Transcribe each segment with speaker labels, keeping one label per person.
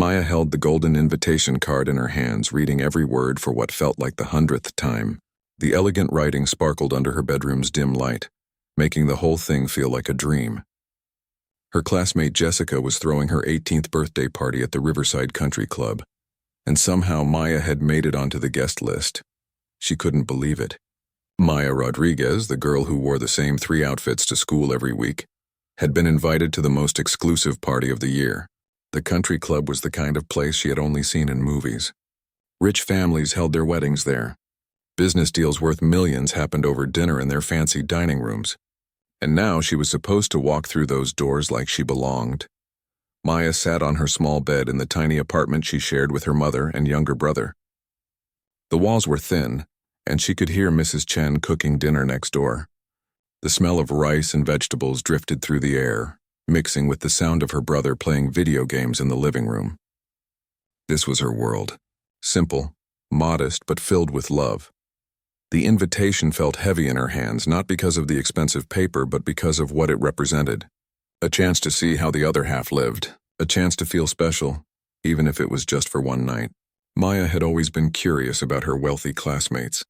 Speaker 1: Maya held the golden invitation card in her hands, reading every word for what felt like the 100th time. The elegant writing sparkled under her bedroom's dim light, making the whole thing feel like a dream. Her classmate Jessica was throwing her 18th birthday party at the Riverside Country Club, and somehow Maya had made it onto the guest list. She couldn't believe it. Maya Rodriguez, the girl who wore the same 3 outfits to school every week, had been invited to the most exclusive party of the year. The country club was the kind of place she had only seen in movies. Rich families held their weddings there. Business deals worth millions happened over dinner in their fancy dining rooms. And now she was supposed to walk through those doors like she belonged. Maya sat on her small bed in the tiny apartment she shared with her mother and younger brother. The walls were thin, and she could hear Mrs. Chen cooking dinner next door. The smell of rice and vegetables drifted through the air, mixing with the sound of her brother playing video games in the living room. This was her world. Simple, modest, but filled with love. The invitation felt heavy in her hands, not because of the expensive paper, but because of what it represented. A chance to see how the other half lived, a chance to feel special, even if it was just for one night. Maya had always been curious about her wealthy classmates.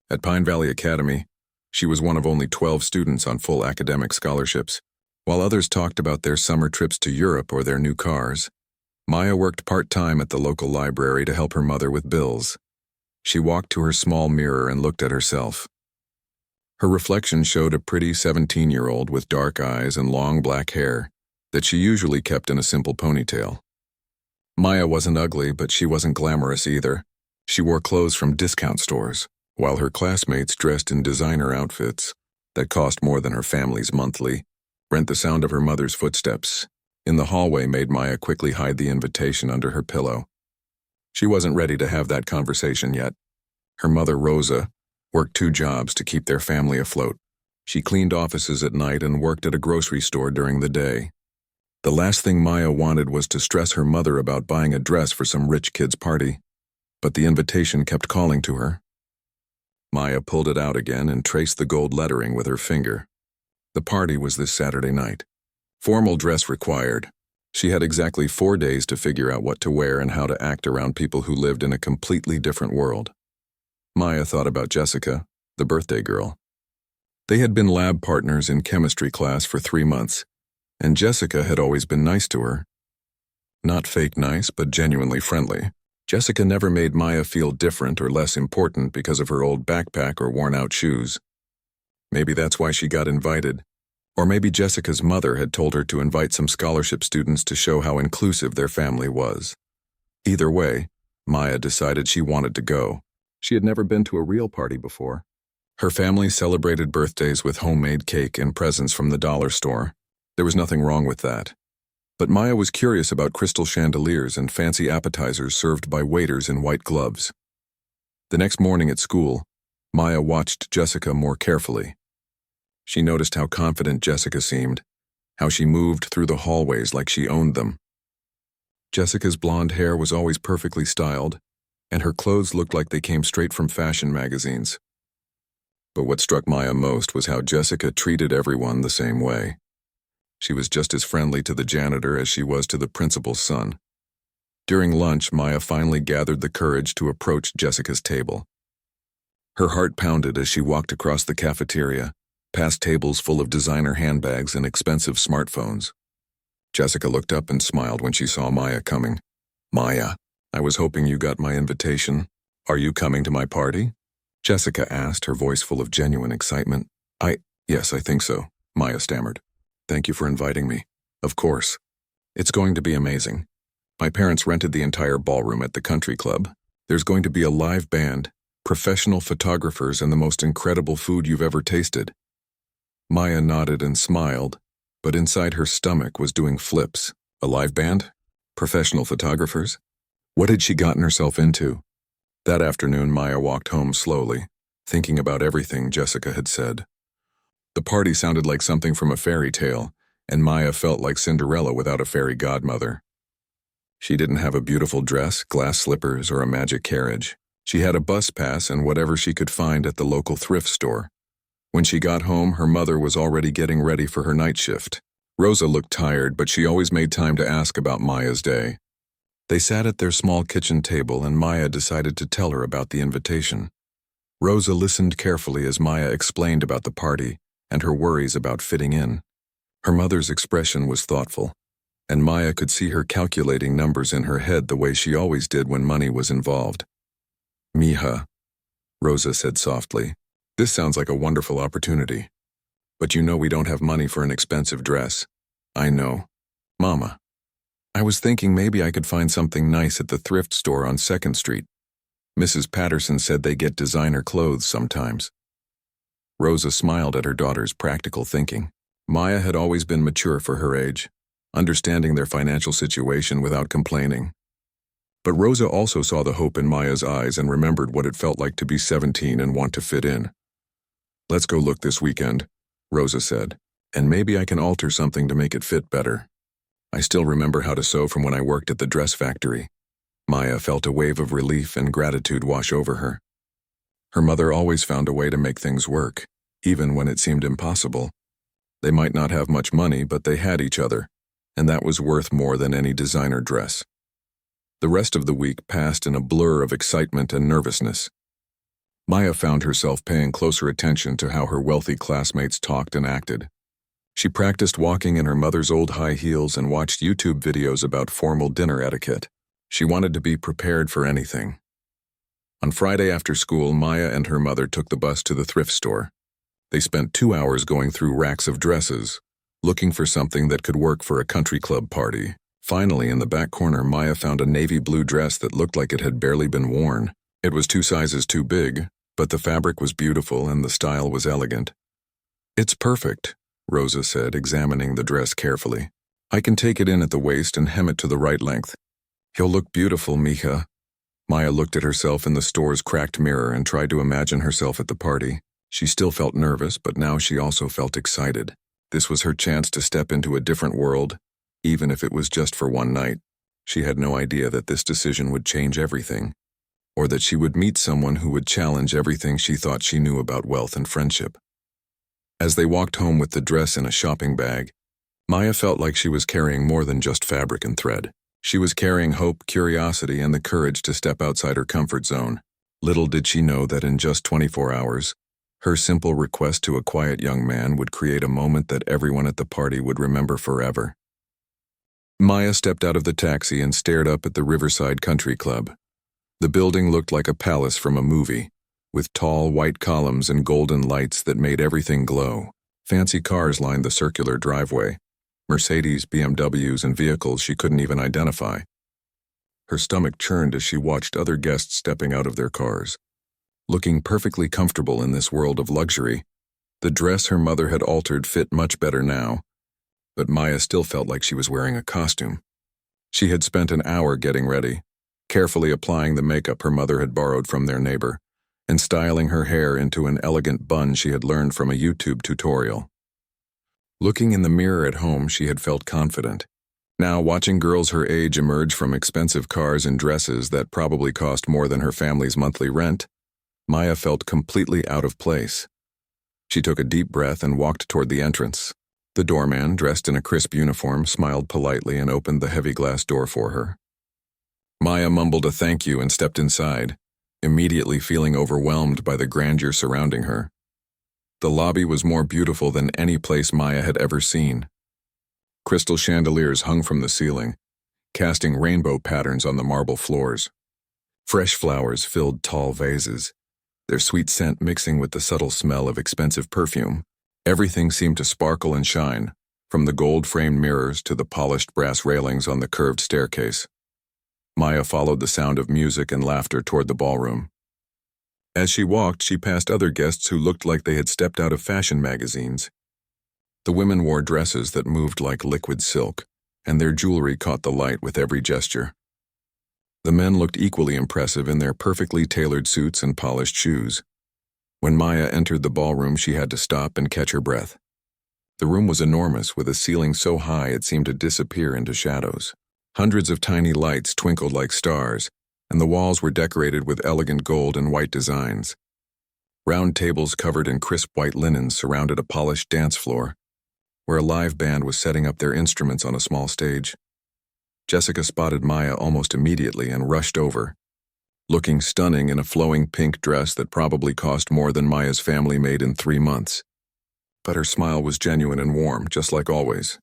Speaker 1: At Pine Valley Academy, she was one of only 12 students on full academic scholarships. While others talked about their summer trips to Europe or their new cars, Maya worked part-time at the local library to help her mother with bills. She walked to her small mirror and looked at herself. Her reflection showed a pretty 17-year-old with dark eyes and long black hair that she usually kept in a simple ponytail. Maya wasn't ugly, but she wasn't glamorous either. She wore clothes from discount stores, while her classmates dressed in designer outfits that cost more than her family's monthly rent. The sound of her mother's footsteps in the hallway made Maya quickly hide the invitation under her pillow. She wasn't ready to have that conversation yet. Her mother, Rosa, worked 2 jobs to keep their family afloat. She cleaned offices at night and worked at a grocery store during the day. The last thing Maya wanted was to stress her mother about buying a dress for some rich kid's party. But the invitation kept calling to her. Maya pulled it out again and traced the gold lettering with her finger. The party was this Saturday night. Formal dress required. She had exactly 4 days to figure out what to wear and how to act around people who lived in a completely different world. Maya thought about Jessica, the birthday girl. They had been lab partners in chemistry class for 3 months, and Jessica had always been nice to her. Not fake nice, but genuinely friendly. Jessica never made Maya feel different or less important because of her old backpack or worn-out shoes. Maybe that's why she got invited. Or maybe Jessica's mother had told her to invite some scholarship students to show how inclusive their family was. Either way, Maya decided she wanted to go. She had never been to a real party before. Her family celebrated birthdays with homemade cake and presents from the dollar store. There was nothing wrong with that. But Maya was curious about crystal chandeliers and fancy appetizers served by waiters in white gloves. The next morning at school, Maya watched Jessica more carefully. She noticed how confident Jessica seemed, how she moved through the hallways like she owned them. Jessica's blonde hair was always perfectly styled, and her clothes looked like they came straight from fashion magazines. But what struck Maya most was how Jessica treated everyone the same way. She was just as friendly to the janitor as she was to the principal's son. During lunch, Maya finally gathered the courage to approach Jessica's table. Her heart pounded as she walked across the cafeteria, past tables full of designer handbags and expensive smartphones. Jessica looked up and smiled when she saw Maya coming. "Maya, I was hoping you got my invitation. Are you coming to my party?" Jessica asked, her voice full of genuine excitement. Yes, I think so," Maya stammered. "Thank you for inviting me. Of course. It's going to be amazing. My parents rented the entire ballroom at the country club. There's going to be a live band, professional photographers, and the most incredible food you've ever tasted." Maya nodded and smiled, but inside her stomach was doing flips. A live band? Professional photographers? What had she gotten herself into? That afternoon, Maya walked home slowly, thinking about everything Jessica had said. The party sounded like something from a fairy tale, and Maya felt like Cinderella without a fairy godmother. She didn't have a beautiful dress, glass slippers, or a magic carriage. She had a bus pass and whatever she could find at the local thrift store. When she got home, her mother was already getting ready for her night shift. Rosa looked tired, but she always made time to ask about Maya's day. They sat at their small kitchen table and Maya decided to tell her about the invitation. Rosa listened carefully as Maya explained about the party and her worries about fitting in. Her mother's expression was thoughtful, and Maya could see her calculating numbers in her head the way she always did when money was involved. "Mija," Rosa said softly, "this sounds like a wonderful opportunity. But you know we don't have money for an expensive dress." "I know. Mama. I was thinking maybe I could find something nice at the thrift store on 2nd Street. Mrs. Patterson said they get designer clothes sometimes." Rosa smiled at her daughter's practical thinking. Maya had always been mature for her age, understanding their financial situation without complaining. But Rosa also saw the hope in Maya's eyes and remembered what it felt like to be 17 and want to fit in. "Let's go look this weekend," Rosa said, "and maybe I can alter something to make it fit better. I still remember how to sew from when I worked at the dress factory." Maya felt a wave of relief and gratitude wash over her. Her mother always found a way to make things work, even when it seemed impossible. They might not have much money, but they had each other, and that was worth more than any designer dress. The rest of the week passed in a blur of excitement and nervousness. Maya found herself paying closer attention to how her wealthy classmates talked and acted. She practiced walking in her mother's old high heels and watched YouTube videos about formal dinner etiquette. She wanted to be prepared for anything. On Friday after school, Maya and her mother took the bus to the thrift store. They spent 2 hours going through racks of dresses, looking for something that could work for a country club party. Finally, in the back corner, Maya found a navy blue dress that looked like it had barely been worn. It was 2 sizes too big, but the fabric was beautiful and the style was elegant. "It's perfect," Rosa said, examining the dress carefully. "I can take it in at the waist and hem it to the right length. He'll look beautiful, Mija." Maya looked at herself in the store's cracked mirror and tried to imagine herself at the party. She still felt nervous, but now she also felt excited. This was her chance to step into a different world, even if it was just for one night. She had no idea that this decision would change everything, or that she would meet someone who would challenge everything she thought she knew about wealth and friendship. As they walked home with the dress in a shopping bag, Maya felt like she was carrying more than just fabric and thread. She was carrying hope, curiosity, and the courage to step outside her comfort zone. Little did she know that in just 24 hours, her simple request to a quiet young man would create a moment that everyone at the party would remember forever. Maya stepped out of the taxi and stared up at the Riverside Country Club. The building looked like a palace from a movie, with tall white columns and golden lights that made everything glow. Fancy cars lined the circular driveway. Mercedes, BMWs, and vehicles she couldn't even identify. Her stomach churned as she watched other guests stepping out of their cars. Looking perfectly comfortable in this world of luxury, the dress her mother had altered fit much better now, but Maya still felt like she was wearing a costume. She had spent an hour getting ready, carefully applying the makeup her mother had borrowed from their neighbor, and styling her hair into an elegant bun she had learned from a YouTube tutorial. Looking in the mirror at home, she had felt confident. Now, watching girls her age emerge from expensive cars and dresses that probably cost more than her family's monthly rent, Maya felt completely out of place. She took a deep breath and walked toward the entrance. The doorman, dressed in a crisp uniform, smiled politely and opened the heavy glass door for her. Maya mumbled a thank you and stepped inside, immediately feeling overwhelmed by the grandeur surrounding her. The lobby was more beautiful than any place Maya had ever seen. Crystal chandeliers hung from the ceiling, casting rainbow patterns on the marble floors. Fresh flowers filled tall vases, their sweet scent mixing with the subtle smell of expensive perfume. Everything seemed to sparkle and shine, from the gold-framed mirrors to the polished brass railings on the curved staircase. Maya followed the sound of music and laughter toward the ballroom. As she walked, she passed other guests who looked like they had stepped out of fashion magazines. The women wore dresses that moved like liquid silk, and their jewelry caught the light with every gesture. The men looked equally impressive in their perfectly tailored suits and polished shoes. When Maya entered the ballroom, she had to stop and catch her breath. The room was enormous, with a ceiling so high it seemed to disappear into shadows. Hundreds of tiny lights twinkled like stars, and the walls were decorated with elegant gold and white designs. Round tables covered in crisp white linen surrounded a polished dance floor, where a live band was setting up their instruments on a small stage. Jessica spotted Maya almost immediately and rushed over, looking stunning in a flowing pink dress that probably cost more than Maya's family made in 3 months. But her smile was genuine and warm, just like always.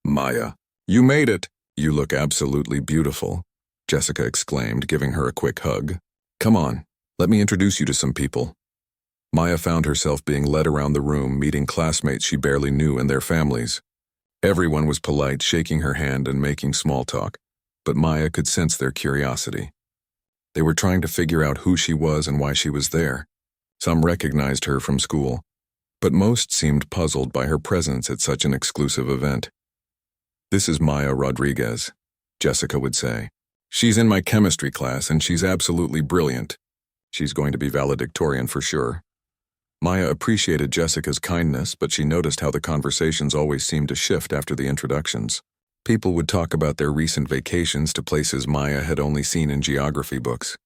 Speaker 1: "Maya, you made it! You look absolutely beautiful," Jessica exclaimed, giving her a quick hug. "Come on, let me introduce you to some people." Maya found herself being led around the room, meeting classmates she barely knew and their families. Everyone was polite, shaking her hand and making small talk, but Maya could sense their curiosity. They were trying to figure out who she was and why she was there. Some recognized her from school, but most seemed puzzled by her presence at such an exclusive event. "This is Maya Rodriguez," Jessica would say. "She's in my chemistry class and she's absolutely brilliant. She's going to be valedictorian for sure." Maya appreciated Jessica's kindness, but she noticed how the conversations always seemed to shift after the introductions. People would talk about their recent vacations to places Maya had only seen in geography books.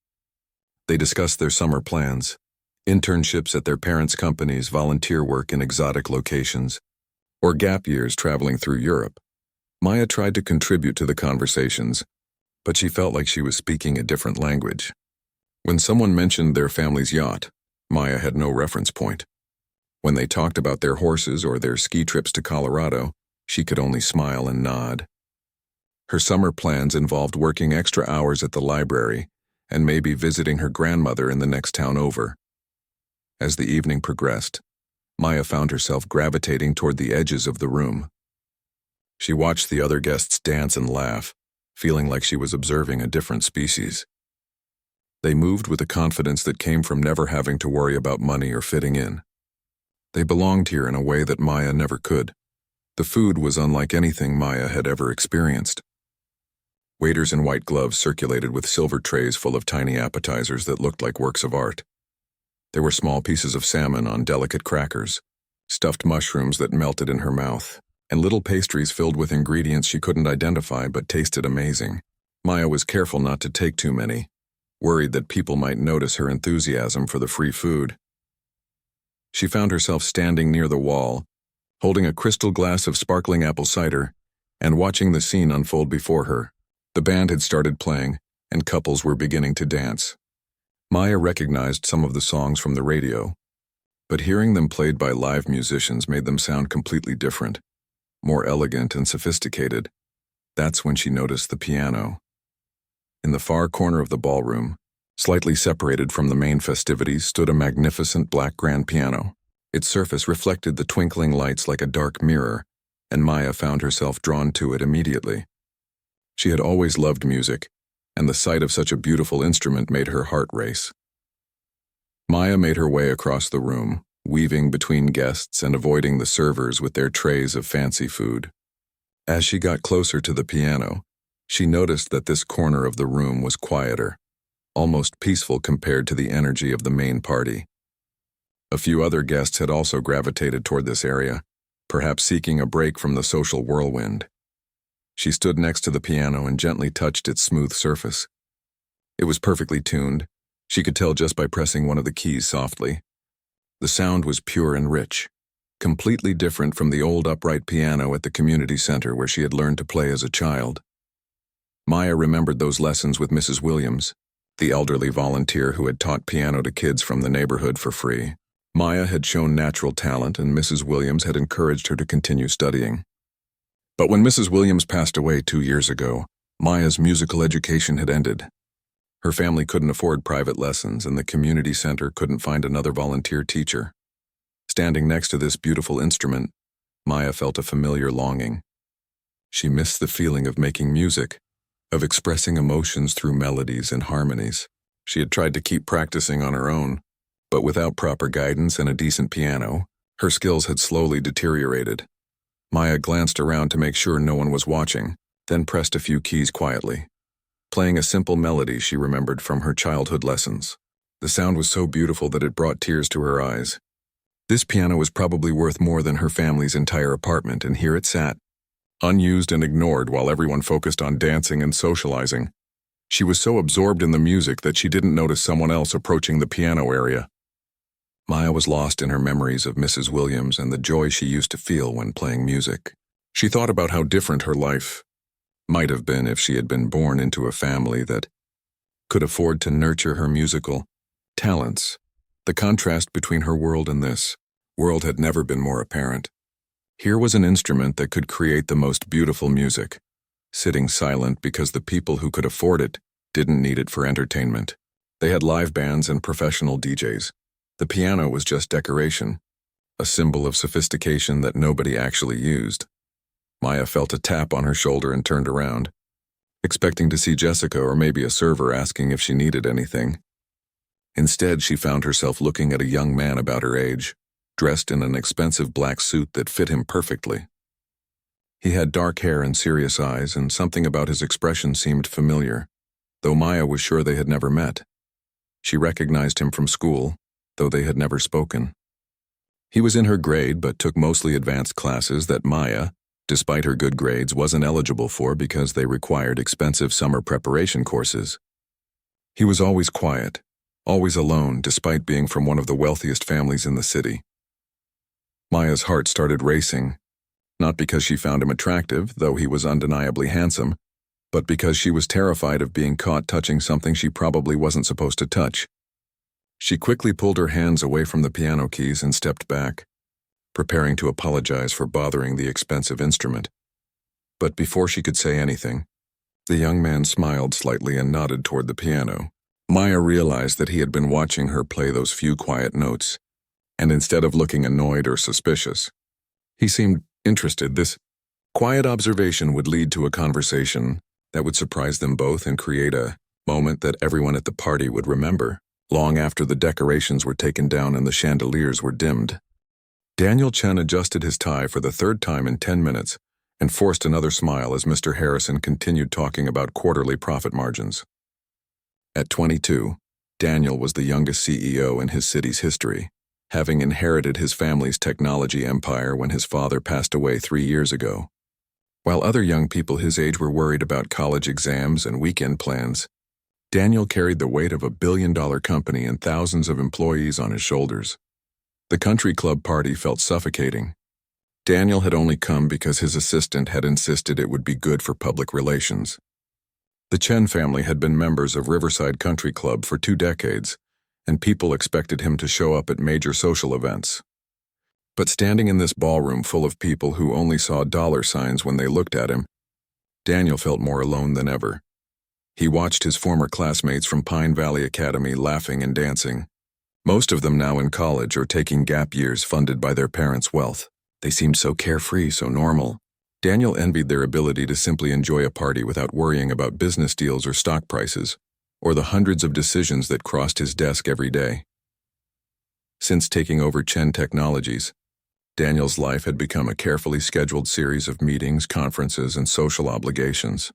Speaker 1: They discussed their summer plans, internships at their parents' companies, volunteer work in exotic locations, or gap years traveling through Europe. Maya tried to contribute to the conversations, but she felt like she was speaking a different language. When someone mentioned their family's yacht, Maya had no reference point. When they talked about their horses or their ski trips to Colorado, she could only smile and nod. Her summer plans involved working extra hours at the library and maybe visiting her grandmother in the next town over. As the evening progressed, Maya found herself gravitating toward the edges of the room. She watched the other guests dance and laugh, feeling like she was observing a different species. They moved with a confidence that came from never having to worry about money or fitting in. They belonged here in a way that Maya never could. The food was unlike anything Maya had ever experienced. Waiters in white gloves circulated with silver trays full of tiny appetizers that looked like works of art. There were small pieces of salmon on delicate crackers, stuffed mushrooms that melted in her mouth, and little pastries filled with ingredients she couldn't identify but tasted amazing. Maya was careful not to take too many, worried that people might notice her enthusiasm for the free food. She found herself standing near the wall, holding a crystal glass of sparkling apple cider, and watching the scene unfold before her. The band had started playing, and couples were beginning to dance. Maya recognized some of the songs from the radio, but hearing them played by live musicians made them sound completely different, more elegant and sophisticated. That's when she noticed the piano. In the far corner of the ballroom, slightly separated from the main festivities, stood a magnificent black grand piano. Its surface reflected the twinkling lights like a dark mirror, and Maya found herself drawn to it immediately. She had always loved music, and the sight of such a beautiful instrument made her heart race. Maya made her way across the room, weaving between guests and avoiding the servers with their trays of fancy food. As she got closer to the piano, she noticed that this corner of the room was quieter, almost peaceful compared to the energy of the main party. A few other guests had also gravitated toward this area, perhaps seeking a break from the social whirlwind. She stood next to the piano and gently touched its smooth surface. It was perfectly tuned. She could tell just by pressing one of the keys softly. The sound was pure and rich, completely different from the old upright piano at the community center where she had learned to play as a child. Maya remembered those lessons with Mrs. Williams, the elderly volunteer who had taught piano to kids from the neighborhood for free. Maya had shown natural talent, and Mrs. Williams had encouraged her to continue studying. But when Mrs. Williams passed away 2 years ago, Maya's musical education had ended. Her family couldn't afford private lessons, and the community center couldn't find another volunteer teacher. Standing next to this beautiful instrument, Maya felt a familiar longing. She missed the feeling of making music, of expressing emotions through melodies and harmonies. She had tried to keep practicing on her own, but without proper guidance and a decent piano, her skills had slowly deteriorated. Maya glanced around to make sure no one was watching, then pressed a few keys quietly, playing a simple melody she remembered from her childhood lessons. The sound was so beautiful that it brought tears to her eyes. This piano was probably worth more than her family's entire apartment, and here it sat, unused and ignored while everyone focused on dancing and socializing. She was so absorbed in the music that she didn't notice someone else approaching the piano area. Maya was lost in her memories of Mrs. Williams and the joy she used to feel when playing music. She thought about how different her life Might have been if she had been born into a family that could afford to nurture her musical talents. The contrast between her world and this world had never been more apparent. Here was an instrument that could create the most beautiful music, sitting silent because the people who could afford it didn't need it for entertainment. They had live bands and professional DJs. The piano was just decoration, a symbol of sophistication that nobody actually used. Maya felt a tap on her shoulder and turned around, expecting to see Jessica or maybe a server asking if she needed anything. Instead, she found herself looking at a young man about her age, dressed in an expensive black suit that fit him perfectly. He had dark hair and serious eyes, and something about his expression seemed familiar, though Maya was sure they had never met. She recognized him from school, though they had never spoken. He was in her grade but took mostly advanced classes that Maya, despite her good grades, wasn't eligible for because they required expensive summer preparation courses. He was always quiet, always alone, despite being from one of the wealthiest families in the city. Maya's heart started racing, not because she found him attractive, though he was undeniably handsome, but because she was terrified of being caught touching something she probably wasn't supposed to touch. She quickly pulled her hands away from the piano keys and stepped back, preparing to apologize for bothering the expensive instrument. But before she could say anything, the young man smiled slightly and nodded toward the piano. Maya realized that he had been watching her play those few quiet notes, and instead of looking annoyed or suspicious, he seemed interested. This quiet observation would lead to a conversation that would surprise them both and create a moment that everyone at the party would remember, long after the decorations were taken down and the chandeliers were dimmed. Daniel Chen adjusted his tie for the third time in 10 minutes and forced another smile as Mr. Harrison continued talking about quarterly profit margins. At 22, Daniel was the youngest CEO in his city's history, having inherited his family's technology empire when his father passed away 3 years ago. While other young people his age were worried about college exams and weekend plans, Daniel carried the weight of a billion-dollar company and thousands of employees on his shoulders. The country club party felt suffocating. Daniel had only come because his assistant had insisted it would be good for public relations. The Chen family had been members of Riverside Country Club for 2 decades, and people expected him to show up at major social events. But standing in this ballroom full of people who only saw dollar signs when they looked at him, Daniel felt more alone than ever. He watched his former classmates from Pine Valley Academy laughing and dancing, most of them now in college or taking gap years funded by their parents' wealth. They seemed so carefree, so normal. Daniel envied their ability to simply enjoy a party without worrying about business deals or stock prices, or the hundreds of decisions that crossed his desk every day. Since taking over Chen Technologies, Daniel's life had become a carefully scheduled series of meetings, conferences, and social obligations.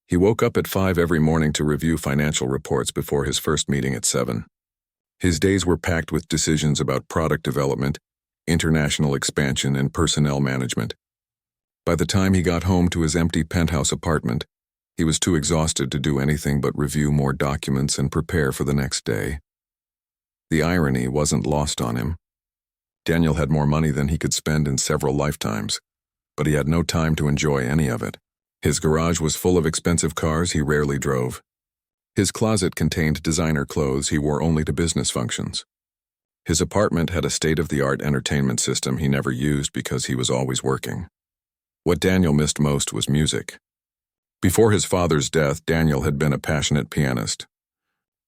Speaker 1: He woke up at 5 every morning to review financial reports before his first meeting at 7. His days were packed with decisions about product development, international expansion, and personnel management. By the time he got home to his empty penthouse apartment, he was too exhausted to do anything but review more documents and prepare for the next day. The irony wasn't lost on him. Daniel had more money than he could spend in several lifetimes, but he had no time to enjoy any of it. His garage was full of expensive cars he rarely drove. His closet contained designer clothes he wore only to business functions. His apartment had a state-of-the-art entertainment system he never used because he was always working. What Daniel missed most was music. Before his father's death, Daniel had been a passionate pianist.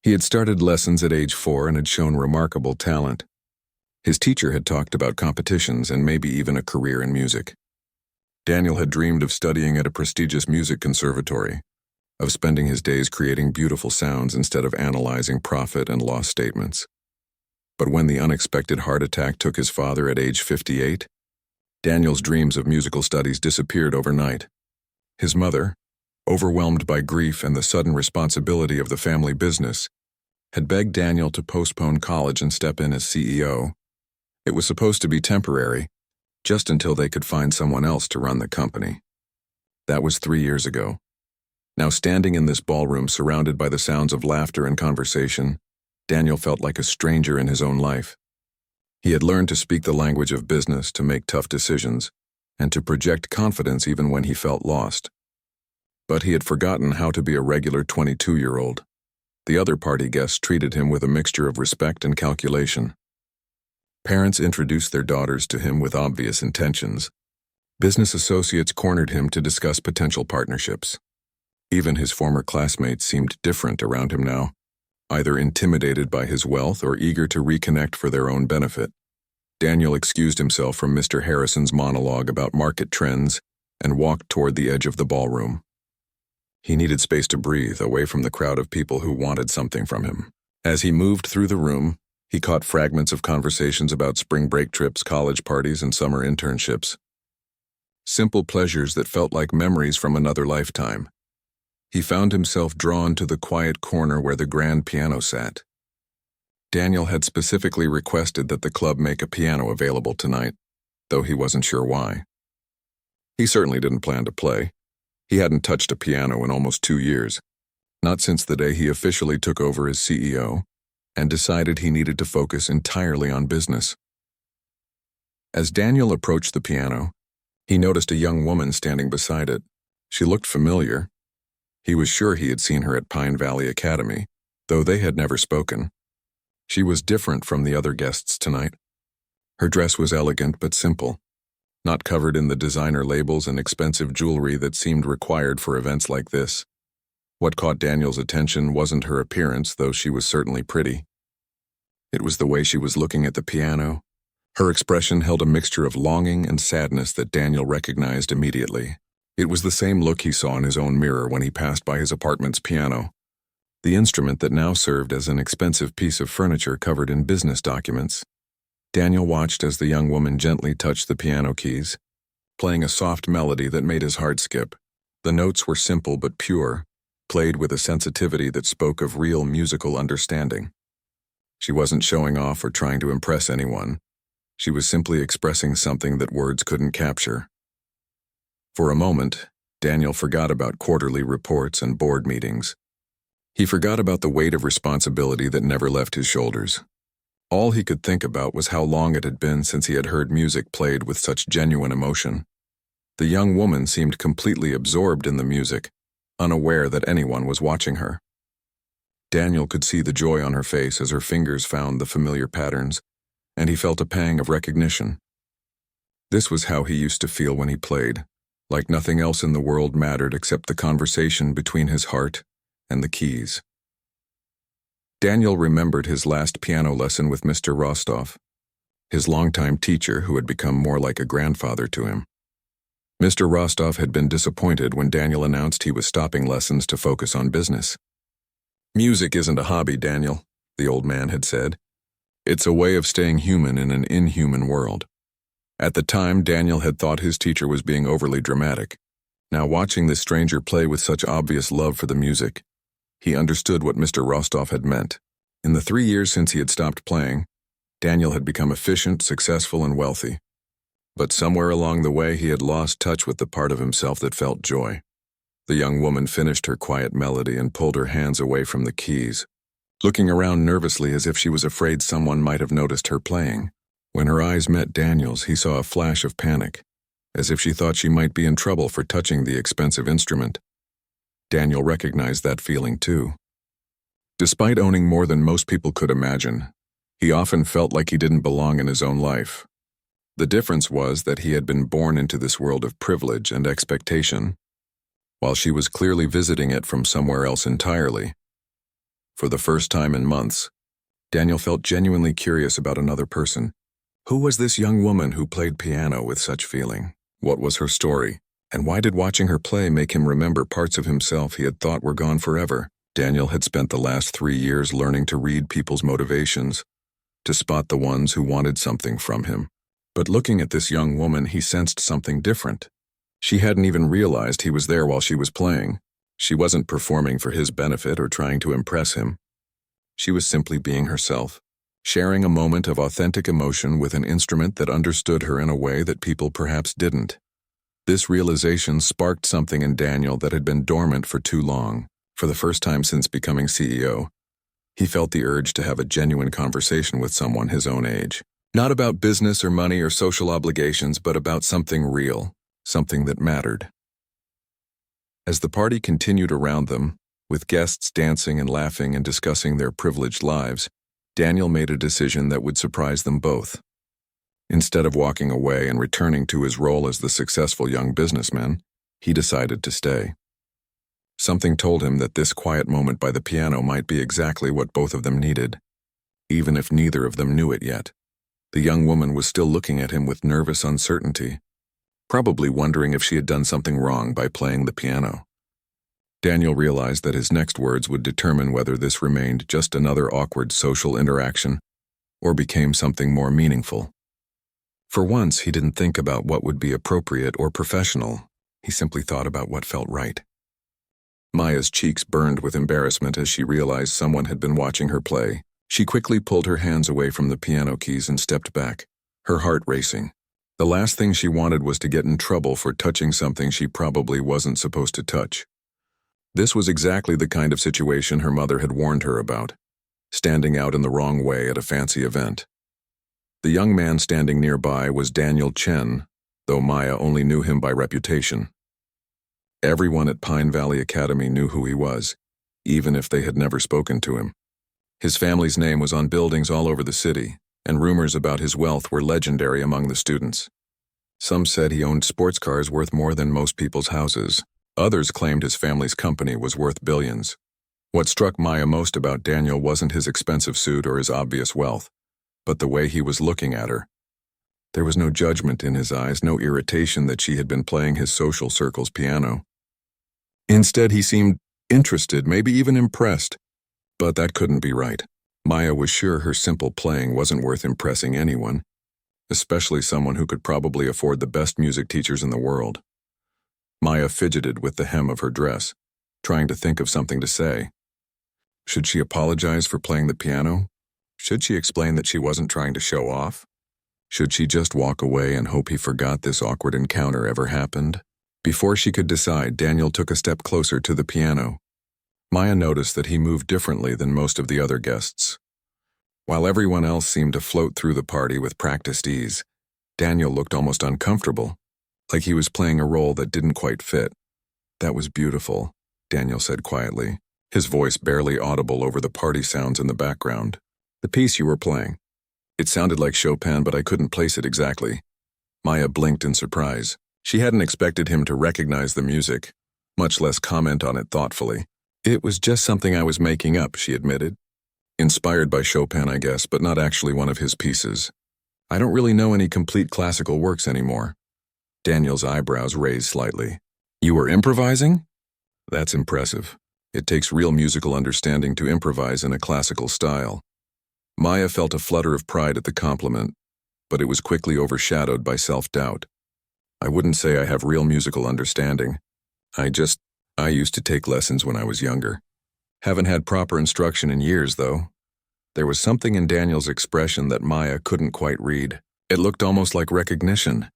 Speaker 1: He had started lessons at age 4 and had shown remarkable talent. His teacher had talked about competitions and maybe even a career in music. Daniel had dreamed of studying at a prestigious music conservatory, of spending his days creating beautiful sounds instead of analyzing profit and loss statements. But when the unexpected heart attack took his father at age 58, Daniel's dreams of musical studies disappeared overnight. His mother, overwhelmed by grief and the sudden responsibility of the family business, had begged Daniel to postpone college and step in as CEO. It was supposed to be temporary, just until they could find someone else to run the company. That was 3 years ago. Now standing in this ballroom surrounded by the sounds of laughter and conversation, Daniel felt like a stranger in his own life. He had learned to speak the language of business, to make tough decisions, and to project confidence even when he felt lost. But he had forgotten how to be a regular 22-year-old. The other party guests treated him with a mixture of respect and calculation. Parents introduced their daughters to him with obvious intentions. Business associates cornered him to discuss potential partnerships. Even his former classmates seemed different around him now, either intimidated by his wealth or eager to reconnect for their own benefit. Daniel excused himself from Mr. Harrison's monologue about market trends and walked toward the edge of the ballroom. He needed space to breathe, away from the crowd of people who wanted something from him. As he moved through the room, he caught fragments of conversations about spring break trips, college parties, and summer internships. Simple pleasures that felt like memories from another lifetime. He found himself drawn to the quiet corner where the grand piano sat. Daniel had specifically requested that the club make a piano available tonight, though he wasn't sure why. He certainly didn't plan to play. He hadn't touched a piano in almost 2 years, not since the day he officially took over as CEO and decided he needed to focus entirely on business. As Daniel approached the piano, he noticed a young woman standing beside it. She looked familiar. He was sure he had seen her at Pine Valley Academy, though they had never spoken. She was different from the other guests tonight. Her dress was elegant but simple, not covered in the designer labels and expensive jewelry that seemed required for events like this. What caught Daniel's attention wasn't her appearance, though she was certainly pretty. It was the way she was looking at the piano. Her expression held a mixture of longing and sadness that Daniel recognized immediately. It was the same look he saw in his own mirror when he passed by his apartment's piano, the instrument that now served as an expensive piece of furniture covered in business documents. Daniel watched as the young woman gently touched the piano keys, playing a soft melody that made his heart skip. The notes were simple but pure, played with a sensitivity that spoke of real musical understanding. She wasn't showing off or trying to impress anyone. She was simply expressing something that words couldn't capture. For a moment, Daniel forgot about quarterly reports and board meetings. He forgot about the weight of responsibility that never left his shoulders. All he could think about was how long it had been since he had heard music played with such genuine emotion. The young woman seemed completely absorbed in the music, unaware that anyone was watching her. Daniel could see the joy on her face as her fingers found the familiar patterns, and he felt a pang of recognition. This was how he used to feel when he played, like nothing else in the world mattered except the conversation between his heart and the keys. Daniel remembered his last piano lesson with Mr. Rostov, his longtime teacher who had become more like a grandfather to him. Mr. Rostov had been disappointed when Daniel announced he was stopping lessons to focus on business. "Music isn't a hobby, Daniel," the old man had said. "It's a way of staying human in an inhuman world." At the time, Daniel had thought his teacher was being overly dramatic. Now, watching this stranger play with such obvious love for the music, he understood what Mr. Rostov had meant. In the 3 years since he had stopped playing, Daniel had become efficient, successful, and wealthy. But somewhere along the way, he had lost touch with the part of himself that felt joy. The young woman finished her quiet melody and pulled her hands away from the keys, looking around nervously as if she was afraid someone might have noticed her playing. When her eyes met Daniel's, he saw a flash of panic, as if she thought she might be in trouble for touching the expensive instrument. Daniel recognized that feeling too. Despite owning more than most people could imagine, he often felt like he didn't belong in his own life. The difference was that he had been born into this world of privilege and expectation, while she was clearly visiting it from somewhere else entirely. For the first time in months, Daniel felt genuinely curious about another person. Who was this young woman who played piano with such feeling? What was her story? And why did watching her play make him remember parts of himself he had thought were gone forever? Daniel had spent the last 3 years learning to read people's motivations, to spot the ones who wanted something from him. But looking at this young woman, he sensed something different. She hadn't even realized he was there while she was playing. She wasn't performing for his benefit or trying to impress him. She was simply being herself, sharing a moment of authentic emotion with an instrument that understood her in a way that people perhaps didn't. This realization sparked something in Daniel that had been dormant for too long. For the first time since becoming CEO, he felt the urge to have a genuine conversation with someone his own age. Not about business or money or social obligations, but about something real, something that mattered. As the party continued around them, with guests dancing and laughing and discussing their privileged lives, Daniel made a decision that would surprise them both. Instead of walking away and returning to his role as the successful young businessman, he decided to stay. Something told him that this quiet moment by the piano might be exactly what both of them needed, even if neither of them knew it yet. The young woman was still looking at him with nervous uncertainty, probably wondering if she had done something wrong by playing the piano. Daniel realized that his next words would determine whether this remained just another awkward social interaction or became something more meaningful. For once, he didn't think about what would be appropriate or professional. He simply thought about what felt right. Maya's cheeks burned with embarrassment as she realized someone had been watching her play. She quickly pulled her hands away from the piano keys and stepped back, her heart racing. The last thing she wanted was to get in trouble for touching something she probably wasn't supposed to touch. This was exactly the kind of situation her mother had warned her about, standing out in the wrong way at a fancy event. The young man standing nearby was Daniel Chen, though Maya only knew him by reputation. Everyone at Pine Valley Academy knew who he was, even if they had never spoken to him. His family's name was on buildings all over the city, and rumors about his wealth were legendary among the students. Some said he owned sports cars worth more than most people's houses. Others claimed his family's company was worth billions. What struck Maya most about Daniel wasn't his expensive suit or his obvious wealth, but the way he was looking at her. There was no judgment in his eyes, no irritation that she had been playing his social circle's piano. Instead, he seemed interested, maybe even impressed. But that couldn't be right. Maya was sure her simple playing wasn't worth impressing anyone, especially someone who could probably afford the best music teachers in the world. Maya fidgeted with the hem of her dress, trying to think of something to say. Should she apologize for playing the piano? Should she explain that she wasn't trying to show off? Should she just walk away and hope he forgot this awkward encounter ever happened? Before she could decide, Daniel took a step closer to the piano. Maya noticed that he moved differently than most of the other guests. While everyone else seemed to float through the party with practiced ease, Daniel looked almost uncomfortable, like he was playing a role that didn't quite fit. "That was beautiful," Daniel said quietly, his voice barely audible over the party sounds in the background. "The piece you were playing. It sounded like Chopin, but I couldn't place it exactly." Maya blinked in surprise. She hadn't expected him to recognize the music, much less comment on it thoughtfully. "It was just something I was making up," she admitted. "Inspired by Chopin, I guess, but not actually one of his pieces. I don't really know any complete classical works anymore." Daniel's eyebrows raised slightly. "You were improvising? That's impressive. It takes real musical understanding to improvise in a classical style." Maya felt a flutter of pride at the compliment, but it was quickly overshadowed by self-doubt. "I wouldn't say I have real musical understanding. I used to take lessons when I was younger. Haven't had proper instruction in years, though." There was something in Daniel's expression that Maya couldn't quite read. It looked almost like recognition,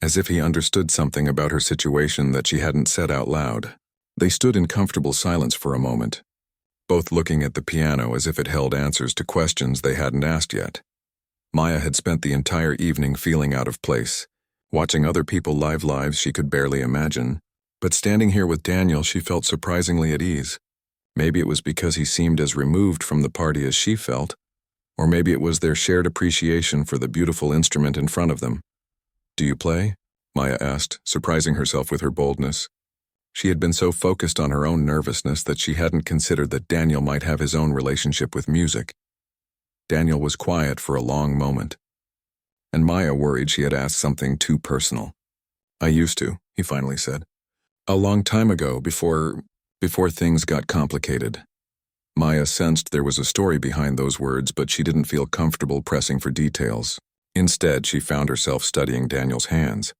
Speaker 1: as if he understood something about her situation that she hadn't said out loud. They stood in comfortable silence for a moment, both looking at the piano as if it held answers to questions they hadn't asked yet. Maya had spent the entire evening feeling out of place, watching other people live lives she could barely imagine. But standing here with Daniel, she felt surprisingly at ease. Maybe it was because he seemed as removed from the party as she felt, or maybe it was their shared appreciation for the beautiful instrument in front of them. "Do you play?" Maya asked, surprising herself with her boldness. She had been so focused on her own nervousness that she hadn't considered that Daniel might have his own relationship with music. Daniel was quiet for a long moment, and Maya worried she had asked something too personal. "I used to," he finally said. "A long time ago, before things got complicated." Maya sensed there was a story behind those words, but she didn't feel comfortable pressing for details. Instead, she found herself studying Daniel's hands.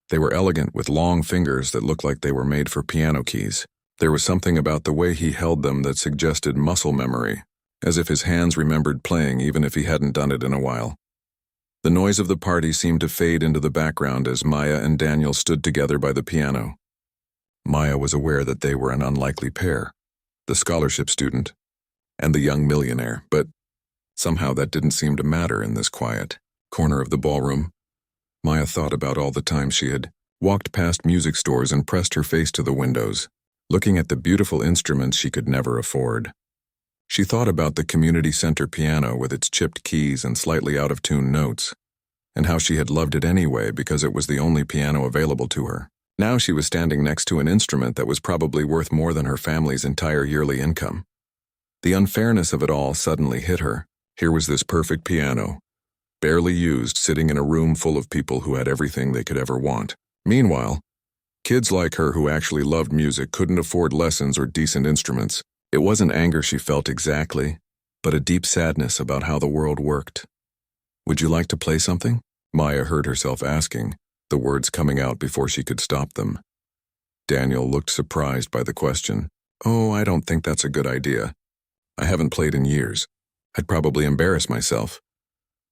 Speaker 1: They were elegant, with long fingers that looked like they were made for piano keys. There was something about the way he held them that suggested muscle memory, as if his hands remembered playing even if he hadn't done it in a while. The noise of the party seemed to fade into the background as Maya and Daniel stood together by the piano. Maya was aware that they were an unlikely pair, the scholarship student and the young millionaire, but somehow that didn't seem to matter in this quiet corner of the ballroom. Maya thought about all the times she had walked past music stores and pressed her face to the windows, looking at the beautiful instruments she could never afford. She thought about the community center piano with its chipped keys and slightly out-of-tune notes, and how she had loved it anyway because it was the only piano available to her. Now she was standing next to an instrument that was probably worth more than her family's entire yearly income. The unfairness of it all suddenly hit her. Here was this perfect piano, barely used, sitting in a room full of people who had everything they could ever want. Meanwhile, kids like her who actually loved music couldn't afford lessons or decent instruments. It wasn't anger she felt exactly, but a deep sadness about how the world worked. "Would you like to play something?" Maya heard herself asking, the words coming out before she could stop them. Daniel looked surprised by the question. "Oh, I don't think that's a good idea. I haven't played in years. I'd probably embarrass myself."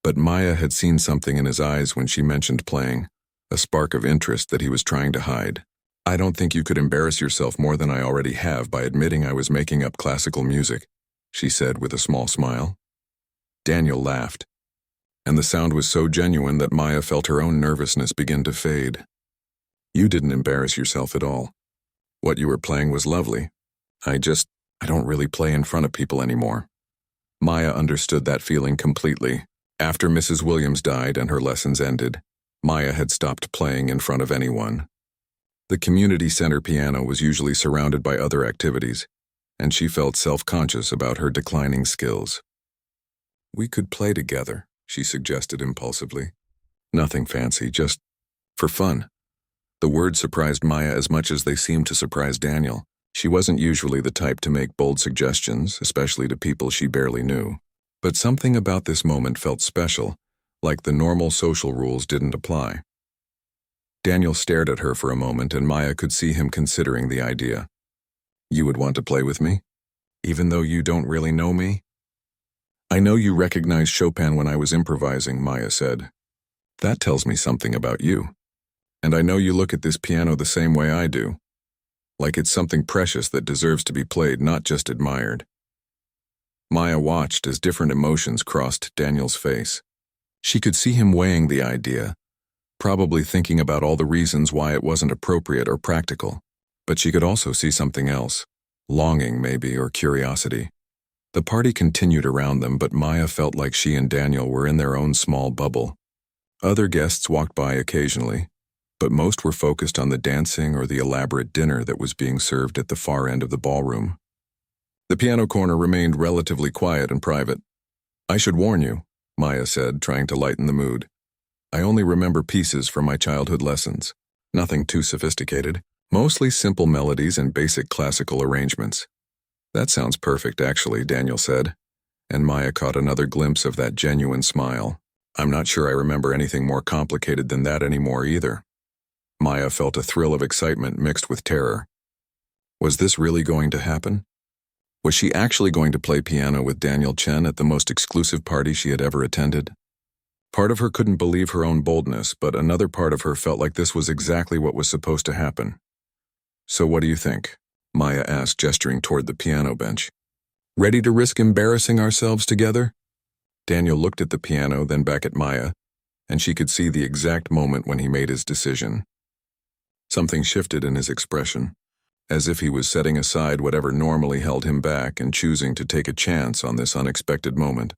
Speaker 1: But Maya had seen something in his eyes when she mentioned playing, a spark of interest that he was trying to hide. "I don't think you could embarrass yourself more than I already have by admitting I was making up classical music," she said with a small smile. Daniel laughed, and the sound was so genuine that Maya felt her own nervousness begin to fade. "You didn't embarrass yourself at all. What you were playing was lovely. I don't really play in front of people anymore." Maya understood that feeling completely. After Mrs. Williams died and her lessons ended, Maya had stopped playing in front of anyone. The community center piano was usually surrounded by other activities, and she felt self-conscious about her declining skills. "We could play together," she suggested impulsively. "Nothing fancy, just for fun." The words surprised Maya as much as they seemed to surprise Daniel. She wasn't usually the type to make bold suggestions, especially to people she barely knew. But something about this moment felt special, like the normal social rules didn't apply. Daniel stared at her for a moment, and Maya could see him considering the idea. "You would want to play with me? Even though you don't really know me?" "I know you recognized Chopin when I was improvising," Maya said. "That tells me something about you. And I know you look at this piano the same way I do. Like it's something precious that deserves to be played, not just admired." Maya watched as different emotions crossed Daniel's face. She could see him weighing the idea, probably thinking about all the reasons why it wasn't appropriate or practical. But she could also see something else, longing maybe, or curiosity. The party continued around them, but Maya felt like she and Daniel were in their own small bubble. Other guests walked by occasionally, but most were focused on the dancing or the elaborate dinner that was being served at the far end of the ballroom. The piano corner remained relatively quiet and private. "I should warn you," Maya said, trying to lighten the mood. "I only remember pieces from my childhood lessons. Nothing too sophisticated. Mostly simple melodies and basic classical arrangements." "That sounds perfect, actually," Daniel said, and Maya caught another glimpse of that genuine smile. "I'm not sure I remember anything more complicated than that anymore either." Maya felt a thrill of excitement mixed with terror. Was this really going to happen? Was she actually going to play piano with Daniel Chen at the most exclusive party she had ever attended? Part of her couldn't believe her own boldness, but another part of her felt like this was exactly what was supposed to happen. "So what do you think?" Maya asked, gesturing toward the piano bench. "Ready to risk embarrassing ourselves together?" Daniel looked at the piano, then back at Maya, and she could see the exact moment when he made his decision. Something shifted in his expression, as if he was setting aside whatever normally held him back and choosing to take a chance on this unexpected moment.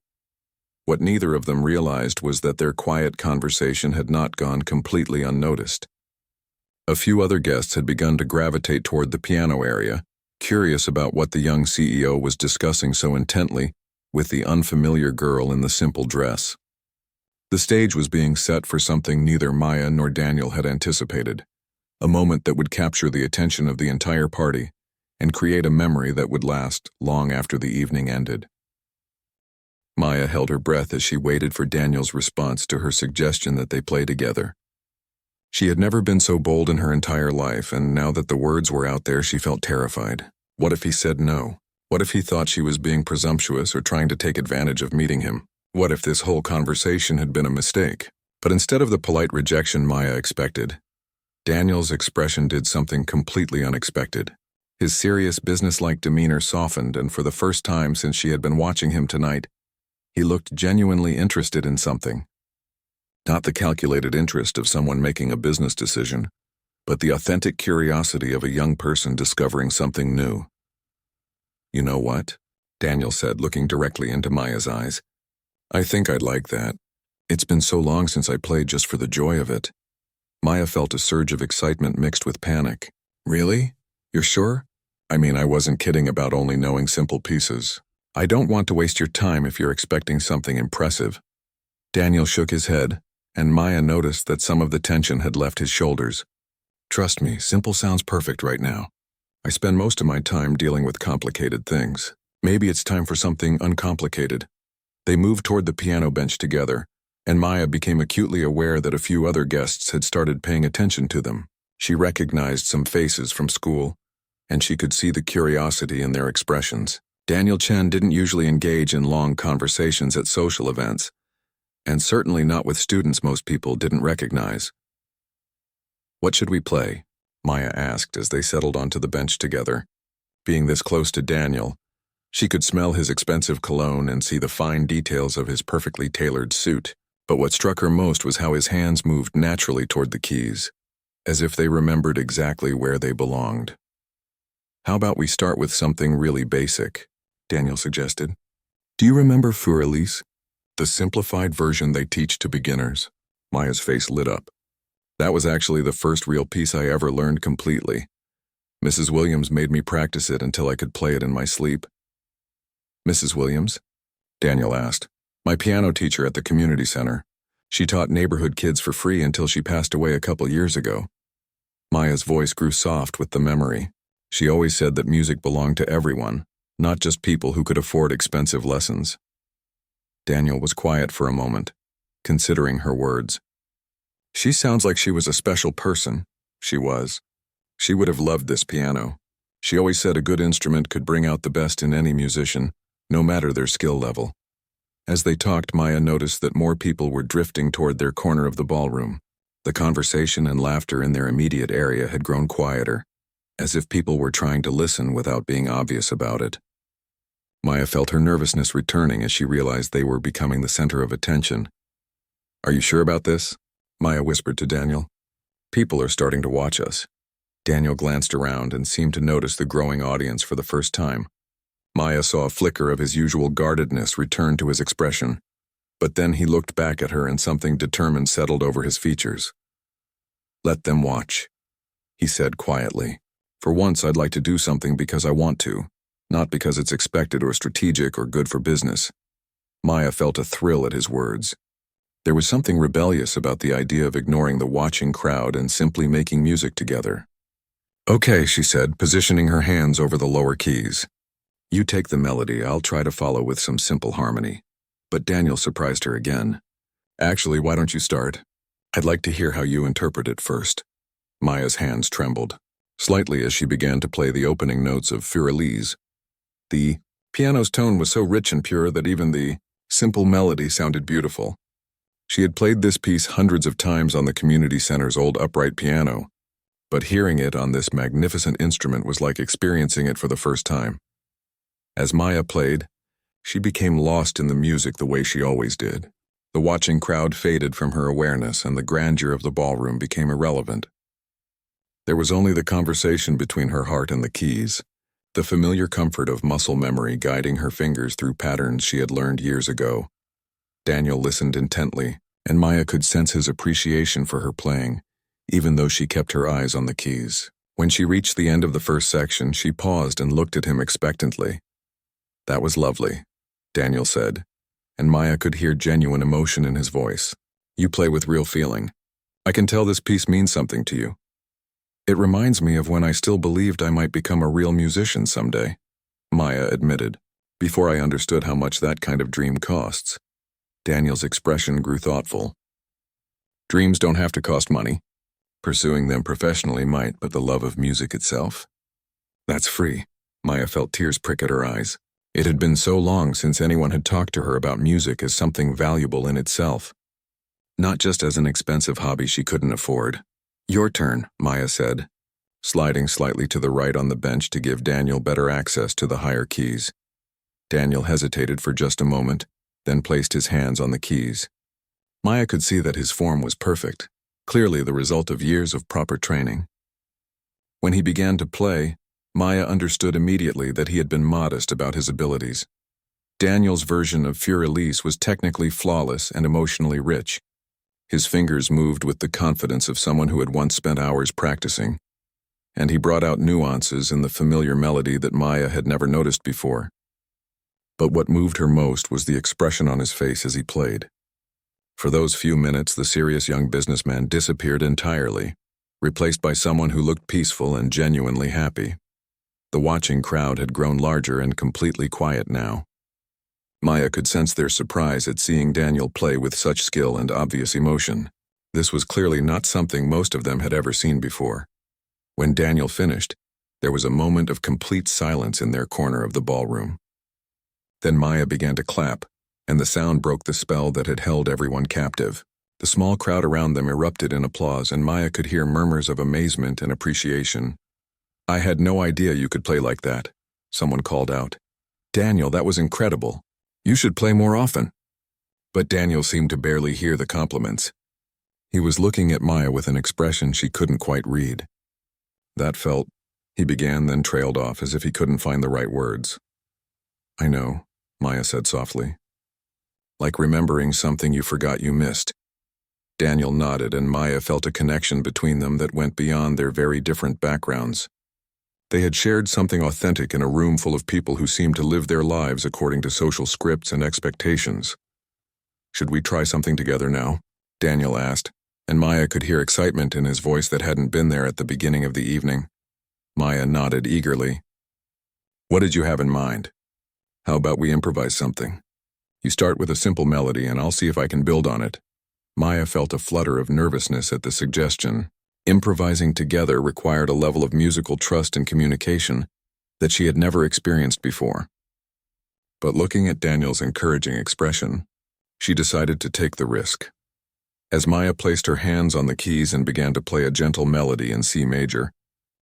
Speaker 1: What neither of them realized was that their quiet conversation had not gone completely unnoticed. A few other guests had begun to gravitate toward the piano area, curious about what the young CEO was discussing so intently with the unfamiliar girl in the simple dress. The stage was being set for something neither Maya nor Daniel had anticipated, a moment that would capture the attention of the entire party and create a memory that would last long after the evening ended. Maya held her breath as she waited for Daniel's response to her suggestion that they play together. She had never been so bold in her entire life, and now that the words were out there, she felt terrified. What if he said no? What if he thought she was being presumptuous or trying to take advantage of meeting him? What if this whole conversation had been a mistake? But instead of the polite rejection Maya expected, Daniel's expression did something completely unexpected. His serious, businesslike demeanor softened, and for the first time since she had been watching him tonight, he looked genuinely interested in something. Not the calculated interest of someone making a business decision, but the authentic curiosity of a young person discovering something new. "You know what?" Daniel said, looking directly into Maya's eyes. "I think I'd like that. It's been so long since I played just for the joy of it." Maya felt a surge of excitement mixed with panic. "Really? You're sure? I mean, I wasn't kidding about only knowing simple pieces. I don't want to waste your time if you're expecting something impressive." Daniel shook his head, and Maya noticed that some of the tension had left his shoulders. "Trust me, simple sounds perfect right now. I spend most of my time dealing with complicated things. Maybe it's time for something uncomplicated." They moved toward the piano bench together, and Maya became acutely aware that a few other guests had started paying attention to them. She recognized some faces from school, and she could see the curiosity in their expressions. Daniel Chen didn't usually engage in long conversations at social events, and certainly not with students most people didn't recognize. "What should we play?" Maya asked as they settled onto the bench together. Being this close to Daniel, she could smell his expensive cologne and see the fine details of his perfectly tailored suit. But what struck her most was how his hands moved naturally toward the keys, as if they remembered exactly where they belonged. "How about we start with something really basic?" Daniel suggested. "Do you remember Fur-Elise? The simplified version they teach to beginners?" Maya's face lit up. "That was actually the first real piece I ever learned completely. Mrs. Williams made me practice it until I could play it in my sleep." "Mrs. Williams?" Daniel asked. "My piano teacher at the community center. She taught neighborhood kids for free until she passed away a couple years ago." Maya's voice grew soft with the memory. She always said that music belonged to everyone, not just people who could afford expensive lessons. Daniel was quiet for a moment, considering her words. "She sounds like she was a special person." She was. She would have loved this piano. She always said a good instrument could bring out the best in any musician, no matter their skill level. As they talked, Maya noticed that more people were drifting toward their corner of the ballroom. The conversation and laughter in their immediate area had grown quieter, as if people were trying to listen without being obvious about it. Maya felt her nervousness returning as she realized they were becoming the center of attention. "Are you sure about this?" Maya whispered to Daniel. "People are starting to watch us." Daniel glanced around and seemed to notice the growing audience for the first time. Maya saw a flicker of his usual guardedness return to his expression, but then he looked back at her and something determined settled over his features. "Let them watch," he said quietly. "For once, I'd like to do something because I want to, not because it's expected or strategic or good for business." Maya felt a thrill at his words. There was something rebellious about the idea of ignoring the watching crowd and simply making music together. "Okay," she said, positioning her hands over the lower keys. "You take the melody, I'll try to follow with some simple harmony." But Daniel surprised her again. "Actually, why don't you start? I'd like to hear how you interpret it first." Maya's hands trembled slightly as she began to play the opening notes of Fur-Elise. The piano's tone was so rich and pure that even the simple melody sounded beautiful. She had played this piece hundreds of times on the community center's old upright piano, but hearing it on this magnificent instrument was like experiencing it for the first time. As Maya played, she became lost in the music the way she always did. The watching crowd faded from her awareness and the grandeur of the ballroom became irrelevant. There was only the conversation between her heart and the keys, the familiar comfort of muscle memory guiding her fingers through patterns she had learned years ago. Daniel listened intently, and Maya could sense his appreciation for her playing, even though she kept her eyes on the keys. When she reached the end of the first section, she paused and looked at him expectantly. "That was lovely," Daniel said, and Maya could hear genuine emotion in his voice. "You play with real feeling. I can tell this piece means something to you. It reminds me of when I still believed I might become a real musician someday," Maya admitted, "before I understood how much that kind of dream costs." Daniel's expression grew thoughtful. "Dreams don't have to cost money. Pursuing them professionally might, but the love of music itself? That's free." Maya felt tears prick at her eyes. It had been so long since anyone had talked to her about music as something valuable in itself, not just as an expensive hobby she couldn't afford. "Your turn," Maya said, sliding slightly to the right on the bench to give Daniel better access to the higher keys. Daniel hesitated for just a moment, then placed his hands on the keys. Maya could see that his form was perfect, clearly the result of years of proper training. When he began to play, Maya understood immediately that he had been modest about his abilities. Daniel's version of Fur Elise was technically flawless and emotionally rich. His fingers moved with the confidence of someone who had once spent hours practicing, and he brought out nuances in the familiar melody that Maya had never noticed before. But what moved her most was the expression on his face as he played. For those few minutes, the serious young businessman disappeared entirely, replaced by someone who looked peaceful and genuinely happy. The watching crowd had grown larger and completely quiet now. Maya could sense their surprise at seeing Daniel play with such skill and obvious emotion. This was clearly not something most of them had ever seen before. When Daniel finished, there was a moment of complete silence in their corner of the ballroom. Then Maya began to clap, and the sound broke the spell that had held everyone captive. The small crowd around them erupted in applause, and Maya could hear murmurs of amazement and appreciation. "I had no idea you could play like that," someone called out. "Daniel, that was incredible. You should play more often." But Daniel seemed to barely hear the compliments. He was looking at Maya with an expression she couldn't quite read. "That felt," he began, then trailed off as if he couldn't find the right words. "I know," Maya said softly. "Like remembering something you forgot you missed." Daniel nodded, and Maya felt a connection between them that went beyond their very different backgrounds. They had shared something authentic in a room full of people who seemed to live their lives according to social scripts and expectations. "Should we try something together now?" Daniel asked, and Maya could hear excitement in his voice that hadn't been there at the beginning of the evening. Maya nodded eagerly. "What did you have in mind? How about we improvise something? You start with a simple melody and I'll see if I can build on it." Maya felt a flutter of nervousness at the suggestion. Improvising together required a level of musical trust and communication that she had never experienced before. But looking at Daniel's encouraging expression, she decided to take the risk. As Maya placed her hands on the keys and began to play a gentle melody in C major,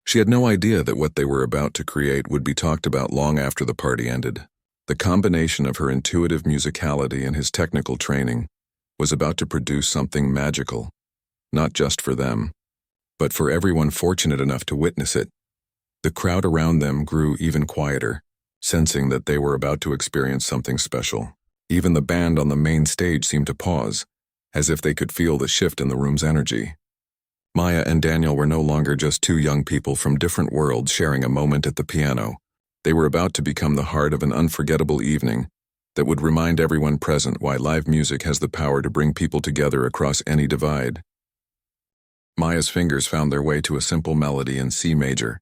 Speaker 1: she had no idea that what they were about to create would be talked about long after the party ended. The combination of her intuitive musicality and his technical training was about to produce something magical, not just for them, but for everyone fortunate enough to witness it. The crowd around them grew even quieter, sensing that they were about to experience something special. Even the band on the main stage seemed to pause, as if they could feel the shift in the room's energy. Maya and Daniel were no longer just two young people from different worlds sharing a moment at the piano. They were about to become the heart of an unforgettable evening that would remind everyone present why live music has the power to bring people together across any divide. Maya's fingers found their way to a simple melody in C major,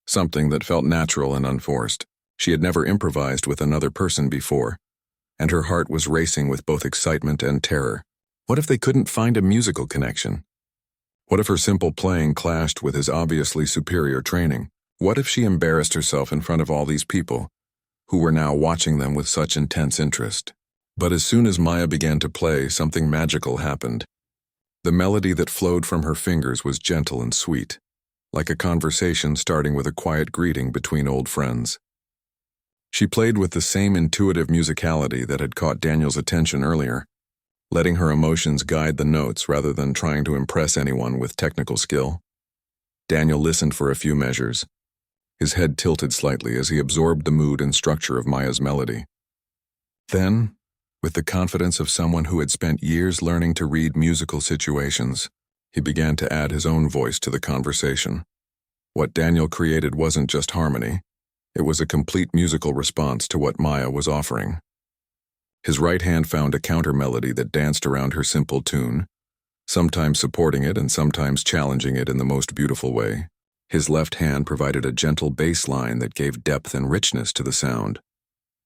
Speaker 1: something that felt natural and unforced. She had never improvised with another person before, and her heart was racing with both excitement and terror. What if they couldn't find a musical connection? What if her simple playing clashed with his obviously superior training? What if she embarrassed herself in front of all these people, who were now watching them with such intense interest? But as soon as Maya began to play, something magical happened. The melody that flowed from her fingers was gentle and sweet, like a conversation starting with a quiet greeting between old friends. She played with the same intuitive musicality that had caught Daniel's attention earlier, letting her emotions guide the notes rather than trying to impress anyone with technical skill. Daniel listened for a few measures, his head tilted slightly as he absorbed the mood and structure of Maya's melody. Then, with the confidence of someone who had spent years learning to read musical situations, he began to add his own voice to the conversation. What Daniel created wasn't just harmony, it was a complete musical response to what Maya was offering. His right hand found a counter melody that danced around her simple tune, sometimes supporting it and sometimes challenging it in the most beautiful way. His left hand provided a gentle bass line that gave depth and richness to the sound.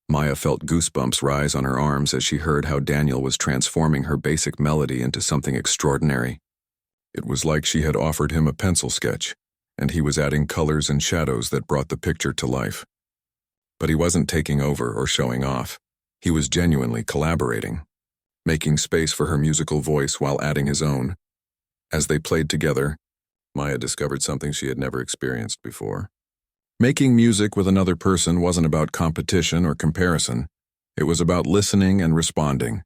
Speaker 1: Maya felt goosebumps rise on her arms as she heard how Daniel was transforming her basic melody into something extraordinary. It was like she had offered him a pencil sketch, and he was adding colors and shadows that brought the picture to life. But he wasn't taking over or showing off. He was genuinely collaborating, making space for her musical voice while adding his own. As they played together, Maya discovered something she had never experienced before. Making music with another person wasn't about competition or comparison. It was about listening and responding,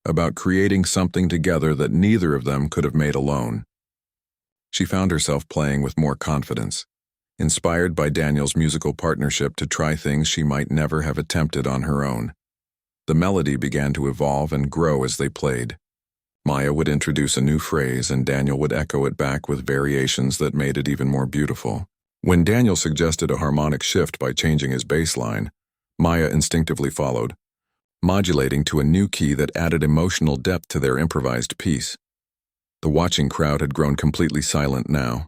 Speaker 1: about creating something together that neither of them could have made alone. She found herself playing with more confidence, inspired by Daniel's musical partnership to try things she might never have attempted on her own. The melody began to evolve and grow as they played. Maya would introduce a new phrase and Daniel would echo it back with variations that made it even more beautiful. When Daniel suggested a harmonic shift by changing his bass line, Maya instinctively followed, modulating to a new key that added emotional depth to their improvised piece. The watching crowd had grown completely silent now.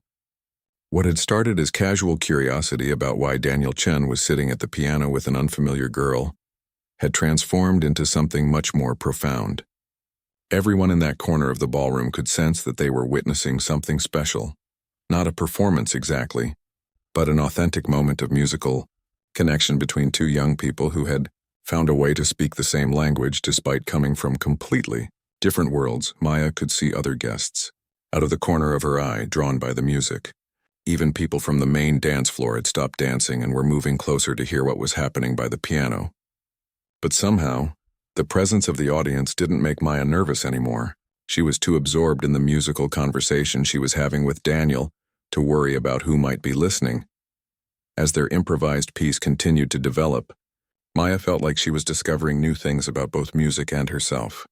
Speaker 1: What had started as casual curiosity about why Daniel Chen was sitting at the piano with an unfamiliar girl had transformed into something much more profound. Everyone in that corner of the ballroom could sense that they were witnessing something special. Not a performance exactly, but an authentic moment of musical connection between two young people who had found a way to speak the same language despite coming from completely different worlds. Maya could see other guests, out of the corner of her eye, drawn by the music. Even people from the main dance floor had stopped dancing and were moving closer to hear what was happening by the piano. But somehow, the presence of the audience didn't make Maya nervous anymore. She was too absorbed in the musical conversation she was having with Daniel to worry about who might be listening. As their improvised piece continued to develop, Maya felt like she was discovering new things about both music and herself.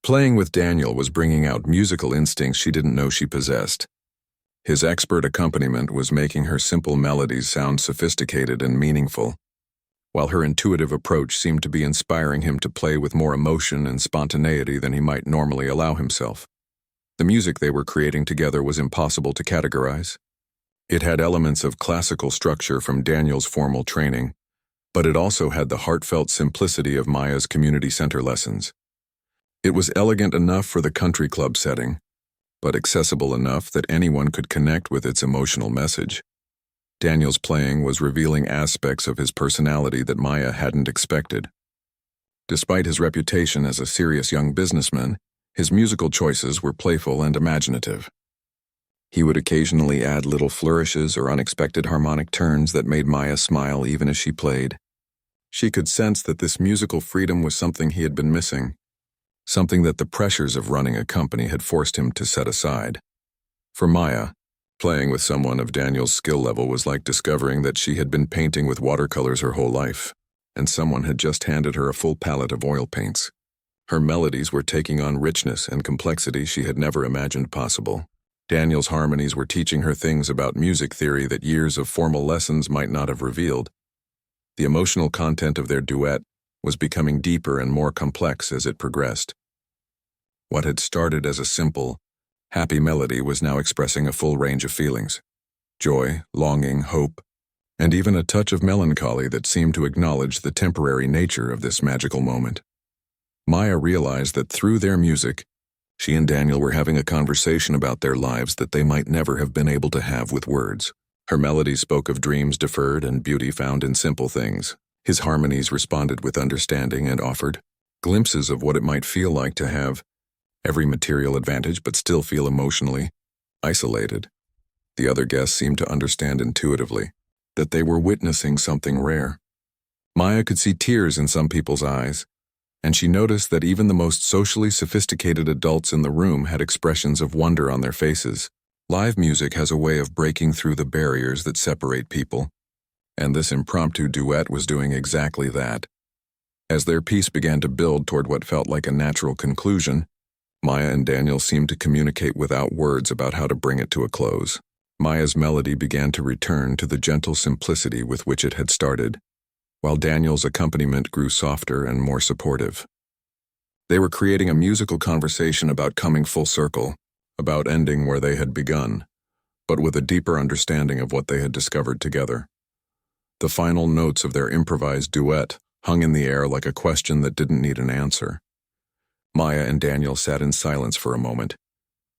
Speaker 1: Playing with Daniel was bringing out musical instincts she didn't know she possessed. His expert accompaniment was making her simple melodies sound sophisticated and meaningful, while her intuitive approach seemed to be inspiring him to play with more emotion and spontaneity than he might normally allow himself. The music they were creating together was impossible to categorize. It had elements of classical structure from Daniel's formal training, but it also had the heartfelt simplicity of Maya's community center lessons. It was elegant enough for the country club setting, but accessible enough that anyone could connect with its emotional message. Daniel's playing was revealing aspects of his personality that Maya hadn't expected. Despite his reputation as a serious young businessman, his musical choices were playful and imaginative. He would occasionally add little flourishes or unexpected harmonic turns that made Maya smile even as she played. She could sense that this musical freedom was something he had been missing, something that the pressures of running a company had forced him to set aside. For Maya, playing with someone of Daniel's skill level was like discovering that she had been painting with watercolors her whole life, and someone had just handed her a full palette of oil paints. Her melodies were taking on richness and complexity she had never imagined possible. Daniel's harmonies were teaching her things about music theory that years of formal lessons might not have revealed. The emotional content of their duet was becoming deeper and more complex as it progressed. What had started as a simple, happy melody was now expressing a full range of feelings: joy, longing, hope, and even a touch of melancholy that seemed to acknowledge the temporary nature of this magical moment. Maya realized that through their music, she and Daniel were having a conversation about their lives that they might never have been able to have with words. Her melodies spoke of dreams deferred and beauty found in simple things. His harmonies responded with understanding and offered glimpses of what it might feel like to have every material advantage but still feel emotionally isolated. The other guests seemed to understand intuitively that they were witnessing something rare. Maya could see tears in some people's eyes, and she noticed that even the most socially sophisticated adults in the room had expressions of wonder on their faces. Live music has a way of breaking through the barriers that separate people, and this impromptu duet was doing exactly that. As their piece began to build toward what felt like a natural conclusion, Maya and Daniel seemed to communicate without words about how to bring it to a close. Maya's melody began to return to the gentle simplicity with which it had started, while Daniel's accompaniment grew softer and more supportive. They were creating a musical conversation about coming full circle, about ending where they had begun, but with a deeper understanding of what they had discovered together. The final notes of their improvised duet hung in the air like a question that didn't need an answer. Maya and Daniel sat in silence for a moment,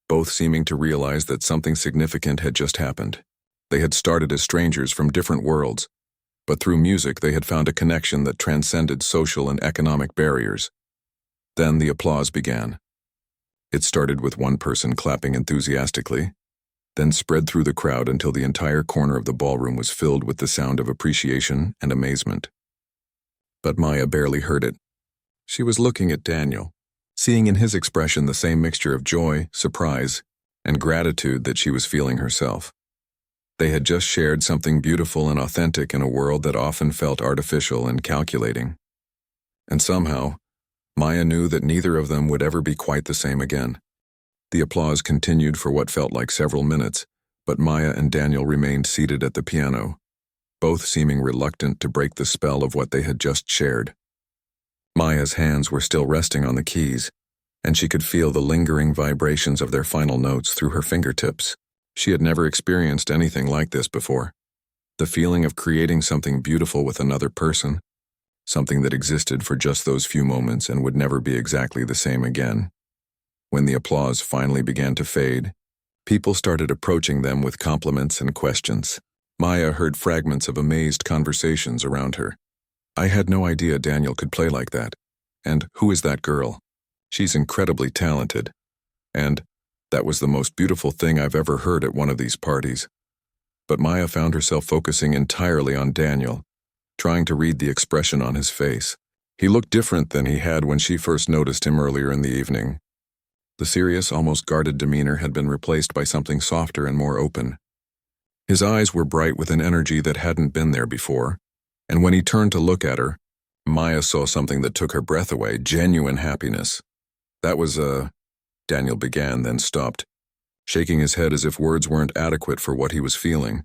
Speaker 1: both seeming to realize that something significant had just happened. They had started as strangers from different worlds, but through music they had found a connection that transcended social and economic barriers. Then the applause began. It started with one person clapping enthusiastically, then spread through the crowd until the entire corner of the ballroom was filled with the sound of appreciation and amazement. But Maya barely heard it. She was looking at Daniel, seeing in his expression the same mixture of joy, surprise, and gratitude that she was feeling herself. They had just shared something beautiful and authentic in a world that often felt artificial and calculating. And somehow, Maya knew that neither of them would ever be quite the same again. The applause continued for what felt like several minutes, but Maya and Daniel remained seated at the piano, both seeming reluctant to break the spell of what they had just shared. Maya's hands were still resting on the keys, and she could feel the lingering vibrations of their final notes through her fingertips. She had never experienced anything like this before. The feeling of creating something beautiful with another person, something that existed for just those few moments and would never be exactly the same again. When the applause finally began to fade, people started approaching them with compliments and questions. Maya heard fragments of amazed conversations around her. "I had no idea Daniel could play like that. And who is that girl? She's incredibly talented. And that was the most beautiful thing I've ever heard at one of these parties." But Maya found herself focusing entirely on Daniel, trying to read the expression on his face. He looked different than he had when she first noticed him earlier in the evening. The serious, almost guarded demeanor had been replaced by something softer and more open. His eyes were bright with an energy that hadn't been there before, and when he turned to look at her, Maya saw something that took her breath away, genuine happiness. "That was, Daniel began, then stopped, shaking his head as if words weren't adequate for what he was feeling.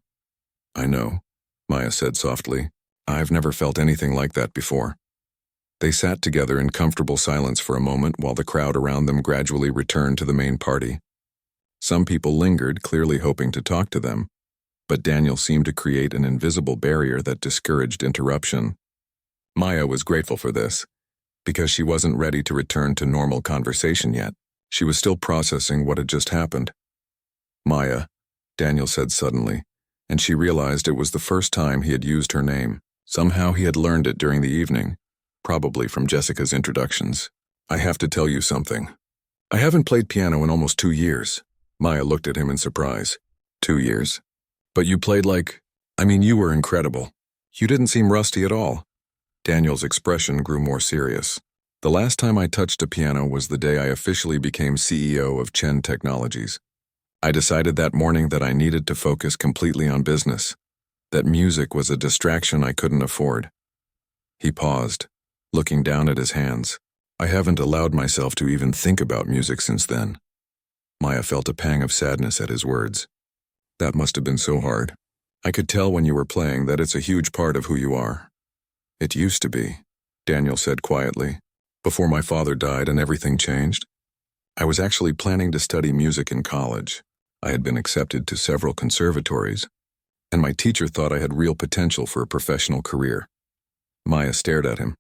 Speaker 1: "I know," Maya said softly. "I've never felt anything like that before." They sat together in comfortable silence for a moment while the crowd around them gradually returned to the main party. Some people lingered, clearly hoping to talk to them, but Daniel seemed to create an invisible barrier that discouraged interruption. Maya was grateful for this, because she wasn't ready to return to normal conversation yet. She was still processing what had just happened. "Maya," Daniel said suddenly, and she realized it was the first time he had used her name. Somehow he had learned it during the evening, probably from Jessica's introductions. "I have to tell you something. I haven't played piano in almost 2 years. Maya looked at him in surprise. 2 years? But you played you were incredible. You didn't seem rusty at all." Daniel's expression grew more serious. "The last time I touched a piano was the day I officially became CEO of Chen Technologies. I decided that morning that I needed to focus completely on business, that music was a distraction I couldn't afford." He paused, looking down at his hands. "I haven't allowed myself to even think about music since then." Maya felt a pang of sadness at his words. "That must have been so hard. I could tell when you were playing that it's a huge part of who you are." "It used to be," Daniel said quietly, "before my father died and everything changed. I was actually planning to study music in college. I had been accepted to several conservatories, and my teacher thought I had real potential for a professional career." Maya stared at him,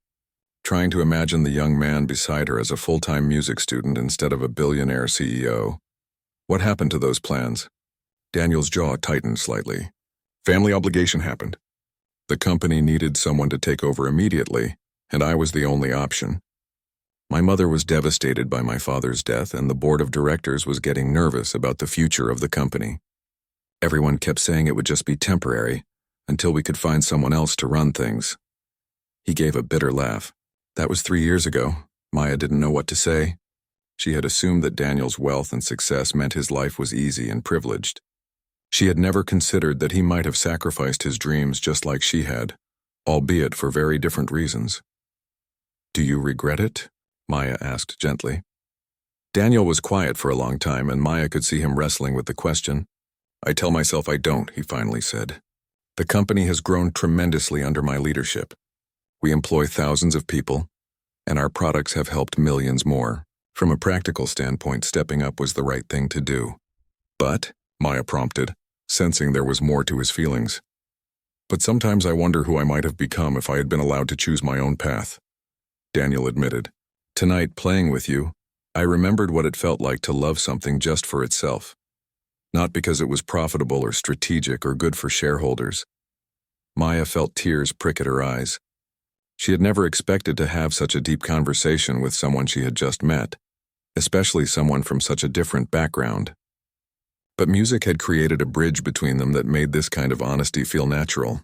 Speaker 1: trying to imagine the young man beside her as a full-time music student instead of a billionaire CEO. "What happened to those plans?" Daniel's jaw tightened slightly. "Family obligation happened. The company needed someone to take over immediately, and I was the only option. My mother was devastated by my father's death, and the board of directors was getting nervous about the future of the company. Everyone kept saying it would just be temporary, until we could find someone else to run things." He gave a bitter laugh. "That was 3 years ago." Maya didn't know what to say. She had assumed that Daniel's wealth and success meant his life was easy and privileged. She had never considered that he might have sacrificed his dreams just like she had, albeit for very different reasons. "Do you regret it?" Maya asked gently. Daniel was quiet for a long time, and Maya could see him wrestling with the question. "I tell myself I don't," he finally said. "The company has grown tremendously under my leadership. We employ thousands of people, and our products have helped millions more. From a practical standpoint, stepping up was the right thing to do." "But," Maya prompted, sensing there was more to his feelings. "But sometimes I wonder who I might have become if I had been allowed to choose my own path." Daniel admitted. "Tonight, playing with you, I remembered what it felt like to love something just for itself. Not because it was profitable or strategic or good for shareholders." Maya felt tears prick at her eyes. She had never expected to have such a deep conversation with someone she had just met, especially someone from such a different background. But music had created a bridge between them that made this kind of honesty feel natural.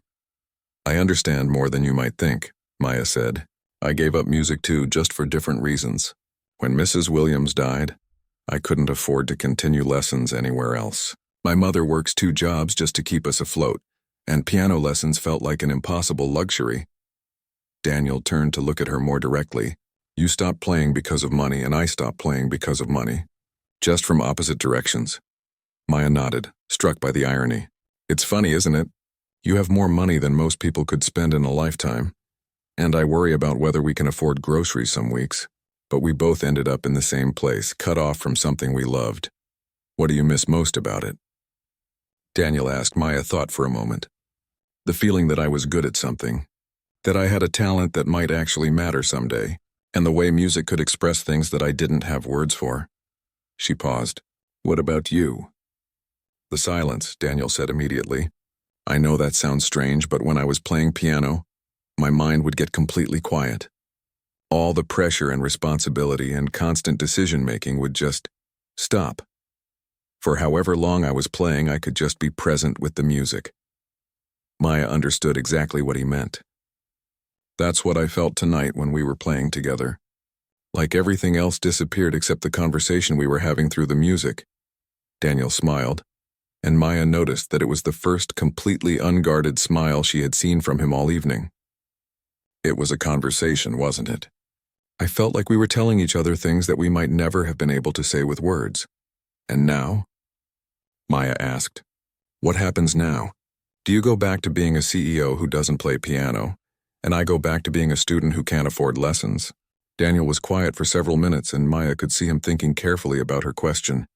Speaker 1: "I understand more than you might think," Maya said. "I gave up music too, just for different reasons. When Mrs. Williams died, I couldn't afford to continue lessons anywhere else. My mother works 2 jobs just to keep us afloat, and piano lessons felt like an impossible luxury. Daniel turned to look at her more directly. You stopped playing because of money, and I stopped playing because of money. Just from opposite directions. Maya nodded, struck by the irony. It's funny, isn't it? You have more money than most people could spend in a lifetime. And I worry about whether we can afford groceries some weeks. But we both ended up in the same place, cut off from something we loved. What do you miss most about it? Daniel asked. Maya thought for a moment. The feeling that I was good at something. That I had a talent that might actually matter someday. And the way music could express things that I didn't have words for. She paused. What about you? The silence, Daniel said immediately. I know that sounds strange, but when I was playing piano, my mind would get completely quiet. All the pressure and responsibility and constant decision-making would just stop. For however long I was playing, I could just be present with the music. Maya understood exactly what he meant. That's what I felt tonight when we were playing together. Like everything else disappeared except the conversation we were having through the music. Daniel smiled, and Maya noticed that it was the first completely unguarded smile she had seen from him all evening. It was a conversation, wasn't it? I felt like we were telling each other things that we might never have been able to say with words. And now? Maya asked. What happens now? Do you go back to being a CEO who doesn't play piano, and I go back to being a student who can't afford lessons? Daniel was quiet for several minutes, and Maya could see him thinking carefully about her question.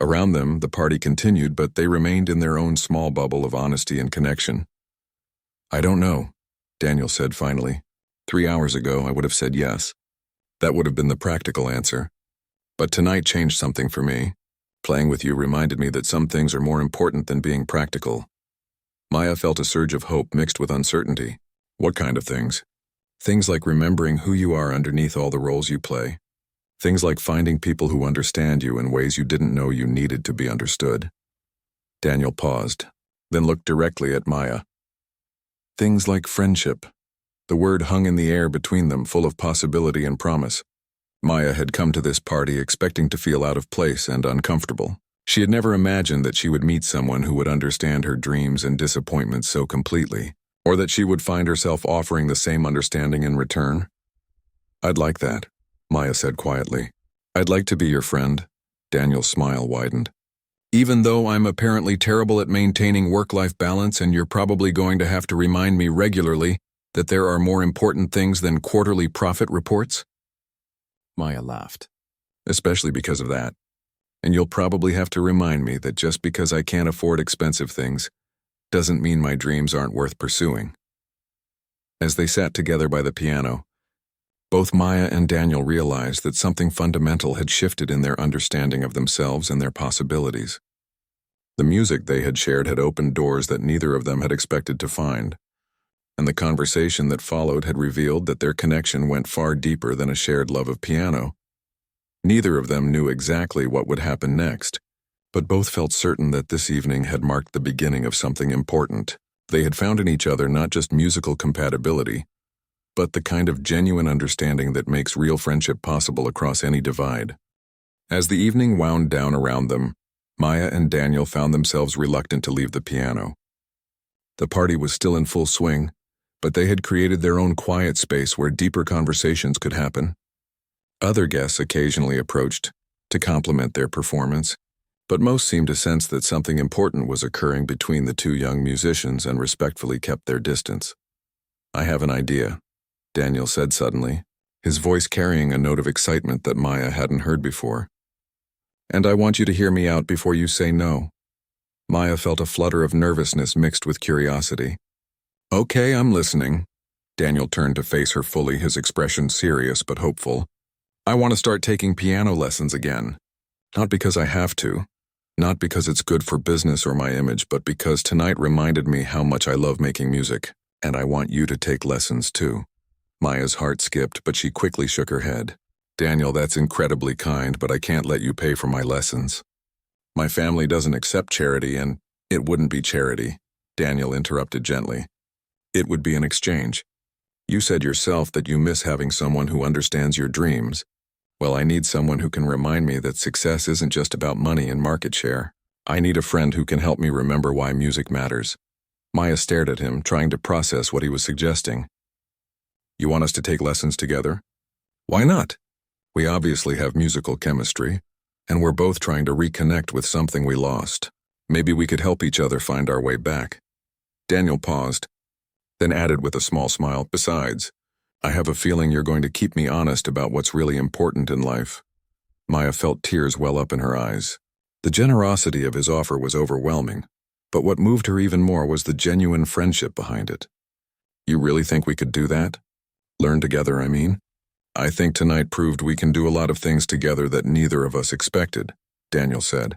Speaker 1: Around them, the party continued, but they remained in their own small bubble of honesty and connection. I don't know, Daniel said finally. 3 hours ago, I would have said yes. That would have been the practical answer. But tonight changed something for me. Playing with you reminded me that some things are more important than being practical. Maya felt a surge of hope mixed with uncertainty. What kind of things? Things like remembering who you are underneath all the roles you play. Things like finding people who understand you in ways you didn't know you needed to be understood. Daniel paused, then looked directly at Maya. Things like friendship. The word hung in the air between them, full of possibility and promise. Maya had come to this party expecting to feel out of place and uncomfortable. She had never imagined that she would meet someone who would understand her dreams and disappointments so completely, or that she would find herself offering the same understanding in return. I'd like that, Maya said quietly. I'd like to be your friend. Daniel's smile widened. Even though I'm apparently terrible at maintaining work-life balance, and you're probably going to have to remind me regularly that there are more important things than quarterly profit reports? Maya laughed. Especially because of that. And you'll probably have to remind me that just because I can't afford expensive things doesn't mean my dreams aren't worth pursuing. As they sat together by the piano, both Maya and Daniel realized that something fundamental had shifted in their understanding of themselves and their possibilities. The music they had shared had opened doors that neither of them had expected to find, and the conversation that followed had revealed that their connection went far deeper than a shared love of piano. Neither of them knew exactly what would happen next, but both felt certain that this evening had marked the beginning of something important. They had found in each other not just musical compatibility, but the kind of genuine understanding that makes real friendship possible across any divide. As the evening wound down around them, Maya and Daniel found themselves reluctant to leave the piano. The party was still in full swing, but they had created their own quiet space where deeper conversations could happen. Other guests occasionally approached to compliment their performance, but most seemed to sense that something important was occurring between the two young musicians and respectfully kept their distance. I have an idea, Daniel said suddenly, his voice carrying a note of excitement that Maya hadn't heard before. And I want you to hear me out before you say no. Maya felt a flutter of nervousness mixed with curiosity. Okay, I'm listening. Daniel turned to face her fully, his expression serious but hopeful. I want to start taking piano lessons again. Not because I have to. Not because it's good for business or my image, but because tonight reminded me how much I love making music, and I want you to take lessons too. Maya's heart skipped, but she quickly shook her head. Daniel, that's incredibly kind, but I can't let you pay for my lessons. My family doesn't accept charity, and it wouldn't be charity, Daniel interrupted gently. It would be an exchange. You said yourself that you miss having someone who understands your dreams. Well, I need someone who can remind me that success isn't just about money and market share. I need a friend who can help me remember why music matters. Maya stared at him, trying to process what he was suggesting. You want us to take lessons together? Why not? We obviously have musical chemistry, and we're both trying to reconnect with something we lost. Maybe we could help each other find our way back. Daniel paused, then added with a small smile, besides, I have a feeling you're going to keep me honest about what's really important in life. Maya felt tears well up in her eyes. The generosity of his offer was overwhelming, but what moved her even more was the genuine friendship behind it. You really think we could do that? Learn together, I mean? I think tonight proved we can do a lot of things together that neither of us expected, Daniel said.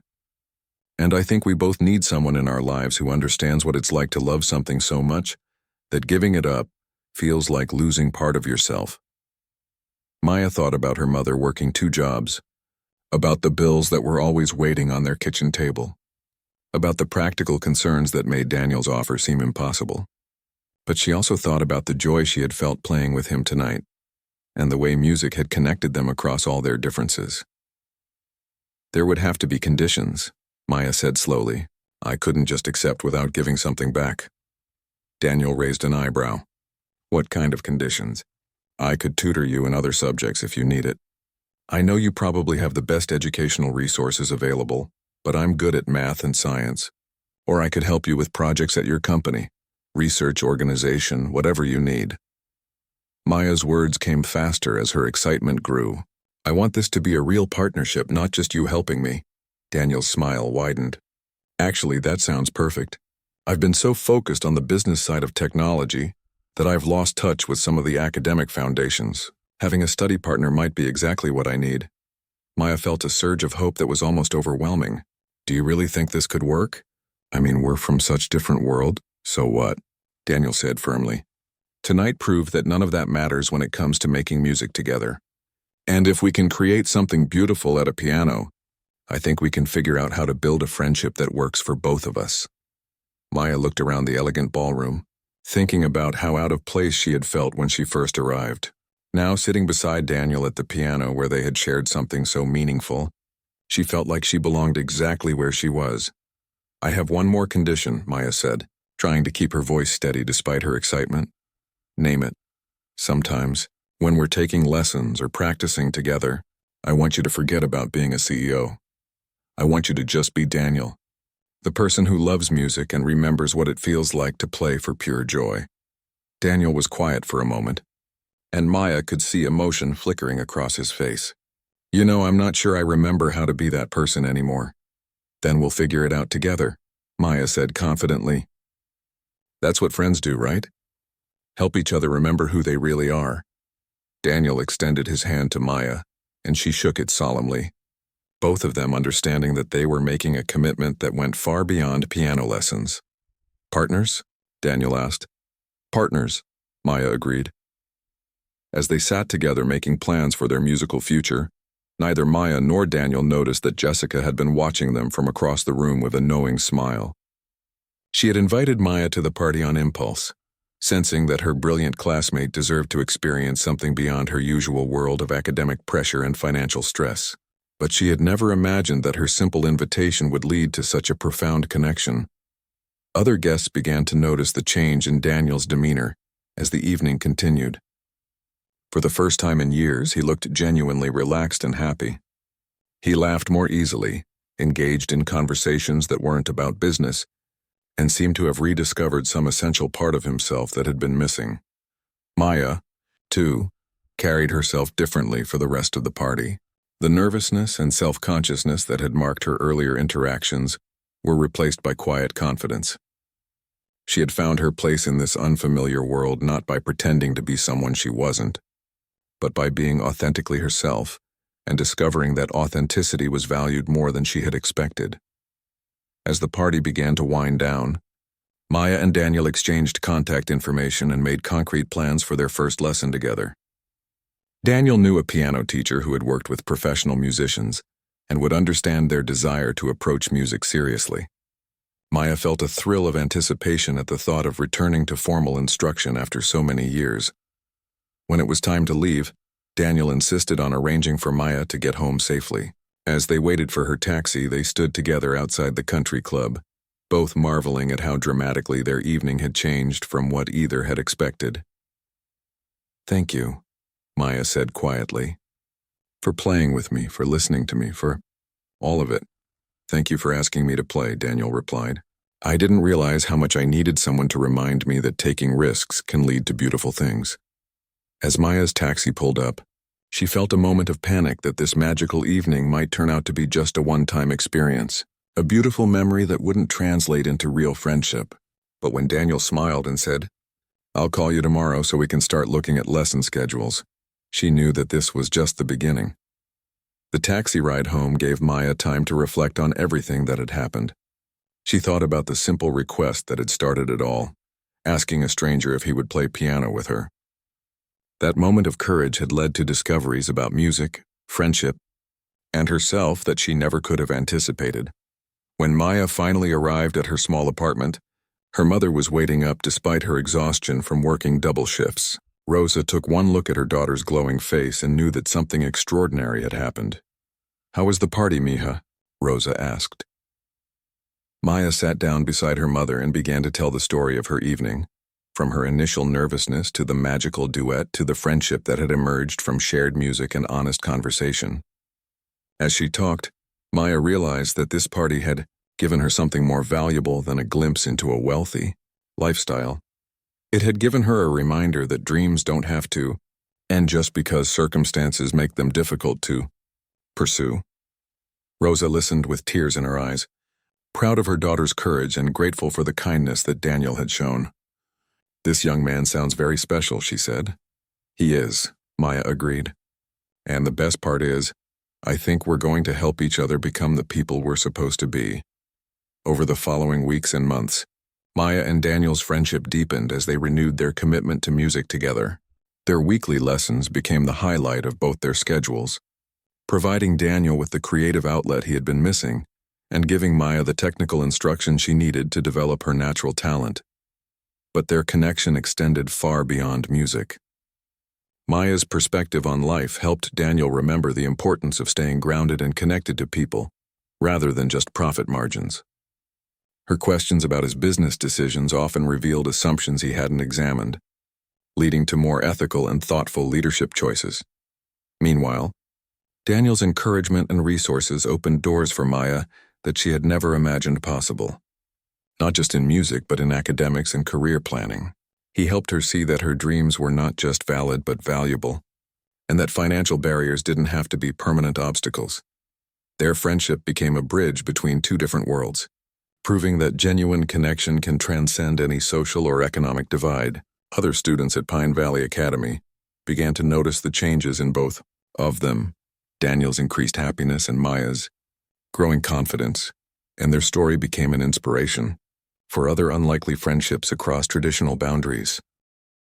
Speaker 1: And I think we both need someone in our lives who understands what it's like to love something so much that giving it up feels like losing part of yourself. Maya thought about her mother working 2 jobs, about the bills that were always waiting on their kitchen table, about the practical concerns that made Daniel's offer seem impossible. But she also thought about the joy she had felt playing with him tonight, and the way music had connected them across all their differences. There would have to be conditions, Maya said slowly. I couldn't just accept without giving something back. Daniel raised an eyebrow. What kind of conditions? I could tutor you in other subjects if you need it. I know you probably have the best educational resources available, but I'm good at math and science. Or I could help you with projects at your company, research organization, whatever you need. Maya's words came faster as her excitement grew. I want this to be a real partnership, not just you helping me. Daniel's smile widened. Actually, that sounds perfect. I've been so focused on the business side of technology that I've lost touch with some of the academic foundations. Having a study partner might be exactly what I need. Maya felt a surge of hope that was almost overwhelming. Do you really think this could work? I mean, we're from such different worlds, so what? Daniel said firmly. Tonight proved that none of that matters when it comes to making music together. And if we can create something beautiful at a piano, I think we can figure out how to build a friendship that works for both of us. Maya looked around the elegant ballroom, thinking about how out of place she had felt when she first arrived. Now, sitting beside Daniel at the piano where they had shared something so meaningful, she felt like she belonged exactly where she was. I have one more condition, Maya said, trying to keep her voice steady despite her excitement. Name it. Sometimes, when we're taking lessons or practicing together, I want you to forget about being a CEO. I want you to just be Daniel, the person who loves music and remembers what it feels like to play for pure joy. Daniel was quiet for a moment, and Maya could see emotion flickering across his face. You know, I'm not sure I remember how to be that person anymore. Then we'll figure it out together, Maya said confidently. That's what friends do, right? Help each other remember who they really are. Daniel extended his hand to Maya, and she shook it solemnly, both of them understanding that they were making a commitment that went far beyond piano lessons. Partners? Daniel asked. Partners, Maya agreed. As they sat together making plans for their musical future, neither Maya nor Daniel noticed that Jessica had been watching them from across the room with a knowing smile. She had invited Maya to the party on impulse, sensing that her brilliant classmate deserved to experience something beyond her usual world of academic pressure and financial stress. But she had never imagined that her simple invitation would lead to such a profound connection. Other guests began to notice the change in Daniel's demeanor as the evening continued. For the first time in years, he looked genuinely relaxed and happy. He laughed more easily, engaged in conversations that weren't about business, and seemed to have rediscovered some essential part of himself that had been missing. Maya, too, carried herself differently for the rest of the party. The nervousness and self-consciousness that had marked her earlier interactions were replaced by quiet confidence. She had found her place in this unfamiliar world not by pretending to be someone she wasn't, but by being authentically herself and discovering that authenticity was valued more than she had expected. As the party began to wind down, Maya and Daniel exchanged contact information and made concrete plans for their first lesson together. Daniel knew a piano teacher who had worked with professional musicians and would understand their desire to approach music seriously. Maya felt a thrill of anticipation at the thought of returning to formal instruction after so many years. When it was time to leave, Daniel insisted on arranging for Maya to get home safely. As they waited for her taxi, they stood together outside the country club, both marveling at how dramatically their evening had changed from what either had expected. "Thank you," Maya said quietly. "For playing with me, for listening to me, for all of it." "Thank you for asking me to play," Daniel replied. "I didn't realize how much I needed someone to remind me that taking risks can lead to beautiful things." As Maya's taxi pulled up, she felt a moment of panic that this magical evening might turn out to be just a one-time experience, a beautiful memory that wouldn't translate into real friendship. But when Daniel smiled and said, "I'll call you tomorrow so we can start looking at lesson schedules," she knew that this was just the beginning. The taxi ride home gave Maya time to reflect on everything that had happened. She thought about the simple request that had started it all, asking a stranger if he would play piano with her. That moment of courage had led to discoveries about music, friendship, and herself that she never could have anticipated. When Maya finally arrived at her small apartment, her mother was waiting up despite her exhaustion from working double shifts. Rosa took one look at her daughter's glowing face and knew that something extraordinary had happened. "How was the party, Mija?" Rosa asked. Maya sat down beside her mother and began to tell the story of her evening, from her initial nervousness to the magical duet to the friendship that had emerged from shared music and honest conversation. As she talked, Maya realized that this party had given her something more valuable than a glimpse into a wealthy lifestyle. It had given her a reminder that dreams don't have to end just because circumstances make them difficult to pursue. Rosa listened with tears in her eyes, proud of her daughter's courage and grateful for the kindness that Daniel had shown. "This young man sounds very special," she said. "He is," Maya agreed. "And the best part is, I think we're going to help each other become the people we're supposed to be." Over the following weeks and months, Maya and Daniel's friendship deepened as they renewed their commitment to music together. Their weekly lessons became the highlight of both their schedules, providing Daniel with the creative outlet he had been missing and giving Maya the technical instruction she needed to develop her natural talent. But their connection extended far beyond music. Maya's perspective on life helped Daniel remember the importance of staying grounded and connected to people, rather than just profit margins. Her questions about his business decisions often revealed assumptions he hadn't examined, leading to more ethical and thoughtful leadership choices. Meanwhile, Daniel's encouragement and resources opened doors for Maya that she had never imagined possible. Not just in music, but in academics and career planning. He helped her see that her dreams were not just valid but valuable, and that financial barriers didn't have to be permanent obstacles. Their friendship became a bridge between two different worlds, proving that genuine connection can transcend any social or economic divide. Other students at Pine Valley Academy began to notice the changes in both of them, Daniel's increased happiness and Maya's growing confidence, and their story became an inspiration for other unlikely friendships across traditional boundaries.